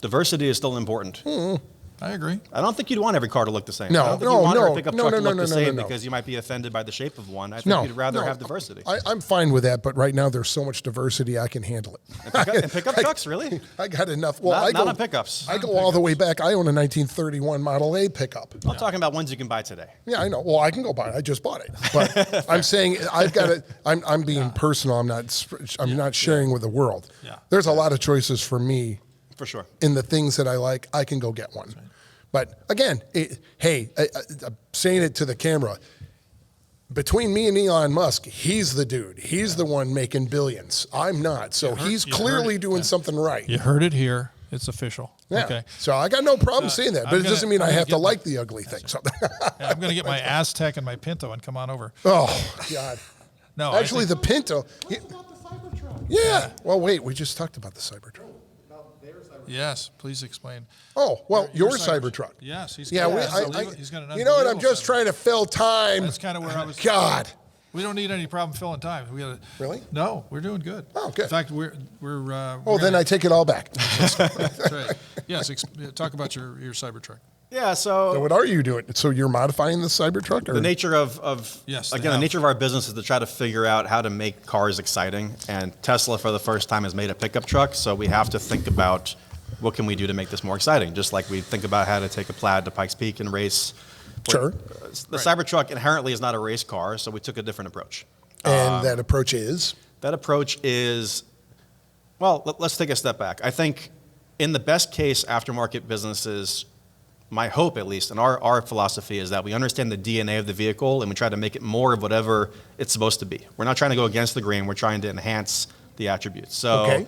Diversity is still important. Mm-hmm. I agree. I don't think you'd want every car to look the same. No, I don't think you'd want every pickup truck to look the same because you might be offended by the shape of one. I think you'd rather have diversity. I'm fine with that, but right now there's so much diversity I can handle it. And pickup trucks, really? I got enough. Well, not on pickups. I go all the way back. I own a 1931 Model A pickup. I'm talking about ones you can buy today. Yeah, I know. Well, I can go buy it. I just bought it. But I'm saying I've got it. I'm being personal. I'm not sharing with the world. Yeah. There's a lot of choices for me. For sure. In the things that I like, I can go get one. Right. But again, I'm saying it to the camera. Between me and Elon Musk, he's the dude. He's the one making billions. I'm not. So he's clearly doing something right. You heard it here. It's official. Yeah. Okay. So I got no problem saying that, but it doesn't mean I have to like the ugly thing. So. I'm going to get my Aztec and my Pinto and come on over. Oh, God. No, actually, the Pinto. Yeah. Well, wait. We just talked about the Cybertruck. Yes, please explain. Oh, well, your Cybertruck. Yes, he's got he's got an you know what? I'm just trying to fill time. That's kind of where I was. God. We don't need any problem filling time. Really? No, we're doing good. Oh, good. In fact, we're then I take it all back. That's right. Yes, talk about your Cybertruck. Yeah, so what are you doing? So you're modifying the Cybertruck? Or? The nature the nature of our business is to try to figure out how to make cars exciting. And Tesla, for the first time, has made a pickup truck. So we have to think about what can we do to make this more exciting, just like we think about how to take a Plaid to Pikes Peak and race. Sure. The Cybertruck inherently is not a race car, so we took a different approach. And that approach is? That approach is, well, let's take a step back. I think in the best case aftermarket businesses, my hope at least, and our philosophy is that we understand the DNA of the vehicle and we try to make it more of whatever it's supposed to be. We're not trying to go against the grain, we're trying to enhance the attributes. So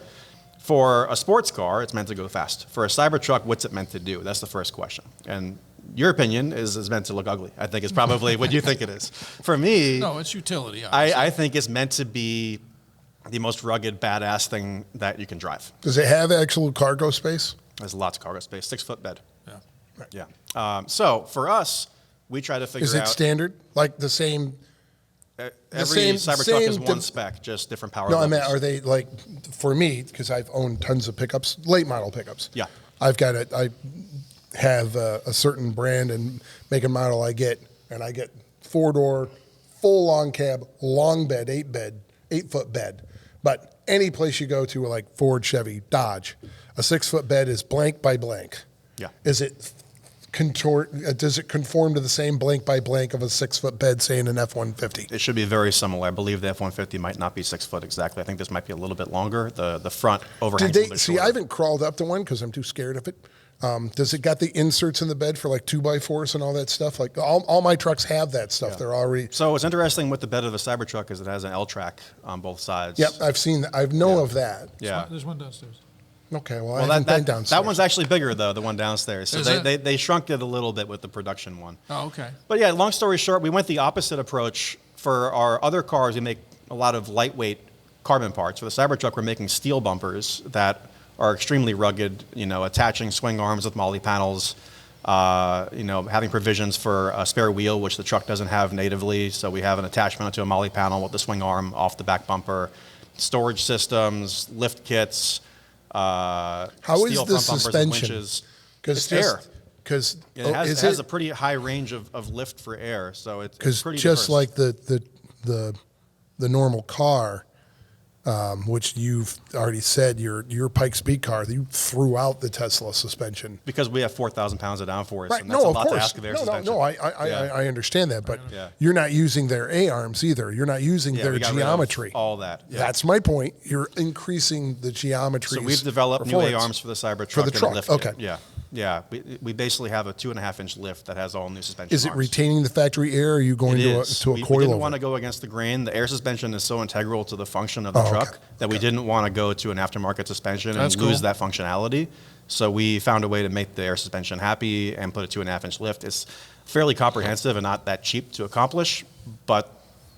for a sports car, it's meant to go fast. For a Cybertruck, what's it meant to do? That's the first question. And your opinion is meant to look ugly. I think it's probably what you think it is. For me, no, it's utility. I think it's meant to be the most rugged, badass thing that you can drive. Does it have actual cargo space? There's lots of cargo space, 6-foot bed. Yeah. Right. Yeah. So for us, we try to figure out. Is it standard? Like the same? Every Cybertruck is one spec, just different power levels. No, I mean, are they like, for me, because I've owned tons of pickups, late model pickups. Yeah. I have a certain brand and make and model I get 4-door, full long cab, long bed, 8-foot bed. But any place you go to, like Ford, Chevy, Dodge, a 6-foot bed is blank by blank. Yeah. Is it does it conform to the same blank by blank of a 6-foot bed, say in an F-150? It should be very similar. I believe the F-150 might not be 6 foot exactly. I think this might be a little bit longer. The front overhangs a little bit See, shorter. I haven't crawled up to one because I'm too scared of it. Does it got the inserts in the bed for like 2x4s and all that stuff? Like all my trucks have that stuff. Yeah. They're already. So what's interesting with the bed of the Cybertruck is it has an L-track on both sides. Yep, I've seen that. I know of that. Yeah. There's one downstairs. Okay, well, I haven't been downstairs. That one's actually bigger, though, the one downstairs. So Is they shrunk it a little bit with the production one. Oh, okay. But yeah, long story short, we went the opposite approach. For our other cars, we make a lot of lightweight carbon parts. For the Cybertruck, we're making steel bumpers that are extremely rugged, attaching swing arms with moly panels, having provisions for a spare wheel, which the truck doesn't have natively. So we have an attachment to a moly panel with the swing arm off the back bumper, storage systems, lift kits, How is steel the front bumpers and suspension? winches. Because It's air. Because It has a pretty high range of lift for air, so it's pretty just diverse. like the normal car, which you've already said, your Pikes Peak car, you threw out the Tesla suspension. Because we have 4,000 pounds of downforce, Right? and that's No, a of lot to course. ask of air No, suspension. I understand that, but Yeah. you're not using their A arms either. You're not using Yeah, their we got rid of geometry. all that. Yeah. That's my point. You're increasing the geometry. So we've developed new performance. A-arms for the Cybertruck. For the and a truck, lift okay. kit. Yeah. Yeah. We basically have a 2.5-inch lift that has all new suspension Is it arms. retaining the factory air, or are you going It to is. a we coil didn't over? want to go against the grain. The air suspension is so integral to the function of the truck okay. that we didn't want to go to an aftermarket suspension That's and lose cool. that functionality. So we found a way to make the air suspension happy and put a 2.5-inch lift. It's fairly comprehensive and not that cheap to accomplish, but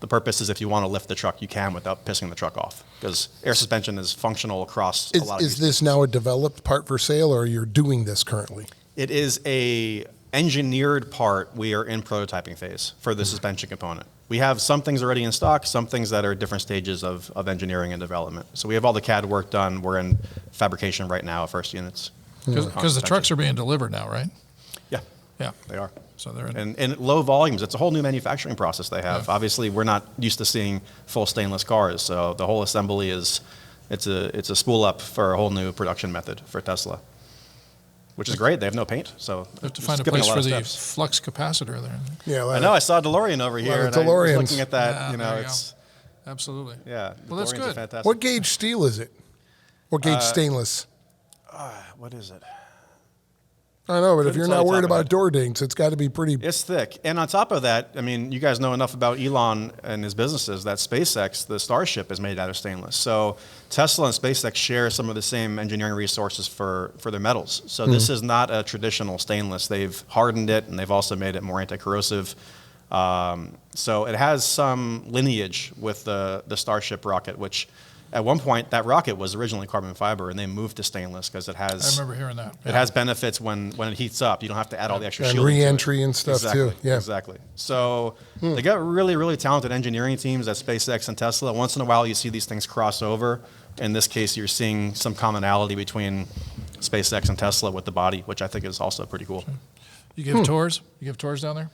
the purpose is if you want to lift the truck, you can without pissing the truck off, because air suspension is functional across a lot of Is use this now a developed part for sale, or you're doing this currently? It is a engineered part. We are in prototyping phase for the suspension component. We have some things already in stock, some things that are at different stages of engineering and development. So we have all the CAD work done. We're in fabrication right now of first units. Because the trucks are being delivered now, right? Yeah, Yeah. they are. So they're in. And in low volumes, it's a whole new manufacturing process they have. Yeah. Obviously, we're not used to seeing full stainless cars, so the whole assembly it's a spool up for a whole new production method for Tesla, which is great. They have no paint, so You have to it's find a skipping place lot for of the steps. flux capacitor there. Yeah, I know. I saw a DeLorean over here, of and I was DeLoreans. looking at that. Yeah, there you go. It's Absolutely. yeah. Well, that's DeLoreans are good. fantastic. What gauge steel is it? What gauge stainless? What is it? I know, but if Couldn't you're tell not you worried top of about door dings, it's got to be pretty. It's thick, and on top of that, I mean, you guys know enough about Elon and his businesses that SpaceX, the Starship, is made out of stainless. So Tesla and SpaceX share some of the same engineering resources for their metals. So this is not a traditional stainless. They've hardened it, and they've also made it more anti-corrosive. So it has some lineage with the Starship rocket, which at one point that rocket was originally carbon fiber, and they moved to stainless because it I has remember hearing that. it has benefits when it heats up. You don't have to add all the extra And shielding to it. re-entry and stuff, Exactly, too. Yeah. Exactly. So they got really, really talented engineering teams at SpaceX and Tesla. Once in a while, you see these things cross over. In this case, you're seeing some commonality between SpaceX and Tesla with the body, which I think is also pretty cool. You give tours? You give tours down there?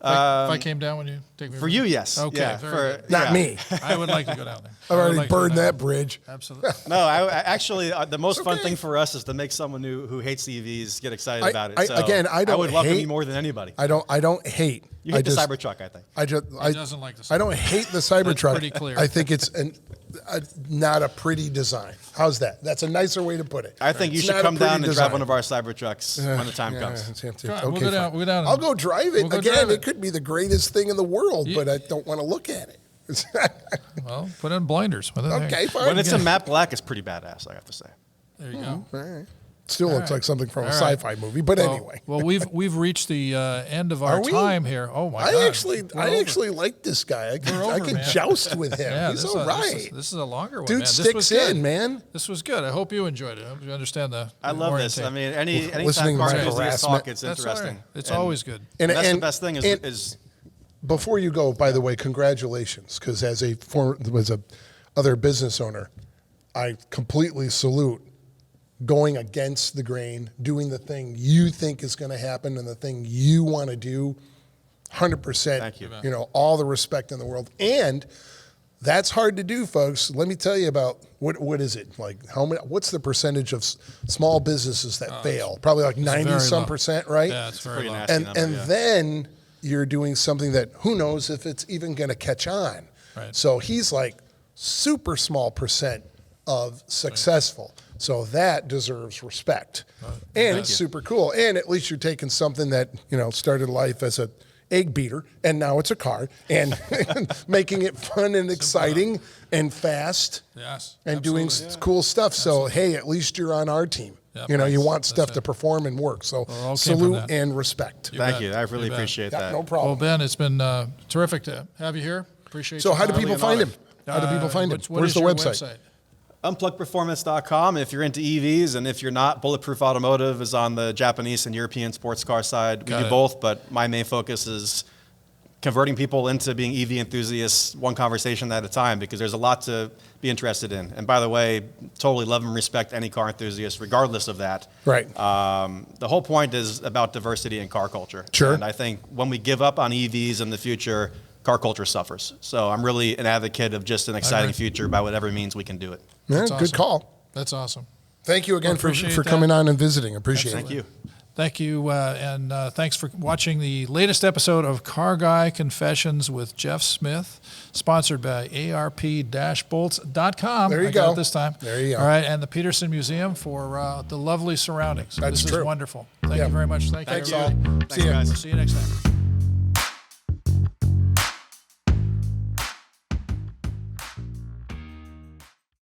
If I came down, would you take me? For you, yes. Okay, Yeah, very good. Not yeah. me. I would like to go down there. I've I would already like to go burned down that bridge. there. Absolutely. No, I actually, the most fun okay. thing for us is to make someone who hates EVs get excited about it. I So I don't would welcome hate- you more than anybody. I don't hate. You hate the Cybertruck, I think. He doesn't like the I don't hate the Cybertruck. pretty clear. I think it's not a pretty design. How's that? That's a nicer way to put it. I think you It's should not a come pretty down and design. drive one of our Cybertrucks when the time comes. Come on, Okay, we'll go down- fine. we'll go down I'll and- go drive it. we'll go Again, drive it it. could be the greatest thing in the world, You- but I don't want to look at it. Well, put in blinders. Well, there you Okay, go. fine. When it's a matte black, it's pretty badass, I have to say. There you go. All right. Still looks right. like something from a All right. sci-fi movie, but Well- anyway. Well, we've reached the end of our Are we? time here. Oh my I God. actually We're over. like this guy. I over, could man. joust with him. Yeah, He's this all is right. this is a longer one, Dude man. This sticks was good. in, man. This was good. I hope you enjoyed it. I hope you understand the. I love this. I mean, anytime Listening to car my enthusiasts harassment. talk, it's that's all interesting. right. It's And- always good. And that's the best thing is Before you go, by the way, congratulations, because as a other business owner, I completely salute going against the grain, doing the thing you think is going to happen and the thing you want to do. 100%. Thank you. You know, all the respect in the world. And That's hard to do, folks. Let me tell you about what is it like? What's the percentage of small businesses that fail? Probably like 90-some%, right? Yeah, it's very Pretty low. nasty And number, and yeah. then you're doing something that who knows if it's even going to catch on. Right. So he's like super small percent of successful. So that deserves respect. And it's super cool. And at least you're taking something that, started life as a egg beater and now it's a car and making it fun and exciting and fast Yes, and doing absolutely. cool stuff. So, hey, at least you're on our team. Yep. You want stuff it. to perform and work. So all came from salute that. and respect. Thank bet. you. I really You bet. appreciate Yeah, that. no Well, problem. Ben, it's been terrific to have you here. Appreciate So your how do time. people find him? How do people find him? What Where's is the your website? Unpluggedperformance.com if you're into EVs, and if you're not, Bulletproof Automotive is on the Japanese and European sports car side. We Got do it. both, but my main focus is converting people into being EV enthusiasts one conversation at a time, because there's a lot to be interested in. And by the way, totally love and respect any car enthusiast, regardless of that. Right. The whole point is about diversity in car culture. Sure. And I think when we give up on EVs in the future, car culture suffers. So I'm really an advocate of just an exciting future by whatever means we can do it. Yeah, That's good awesome. call. That's awesome. Thank you again for Appreciate that. coming on and visiting. Appreciate Thank it. you. Thank you, and thanks for watching the latest episode of Car Guy Confessions with Jeff Smith, sponsored by arp-bolts.com. There you I got go. it this time. There you go. All right, and the Petersen Museum for the lovely surroundings. That's this true. is wonderful. Thank Yeah. you very much. Thank Thanks you, all. everybody. Thanks, See ya. guys. We'll see you next time.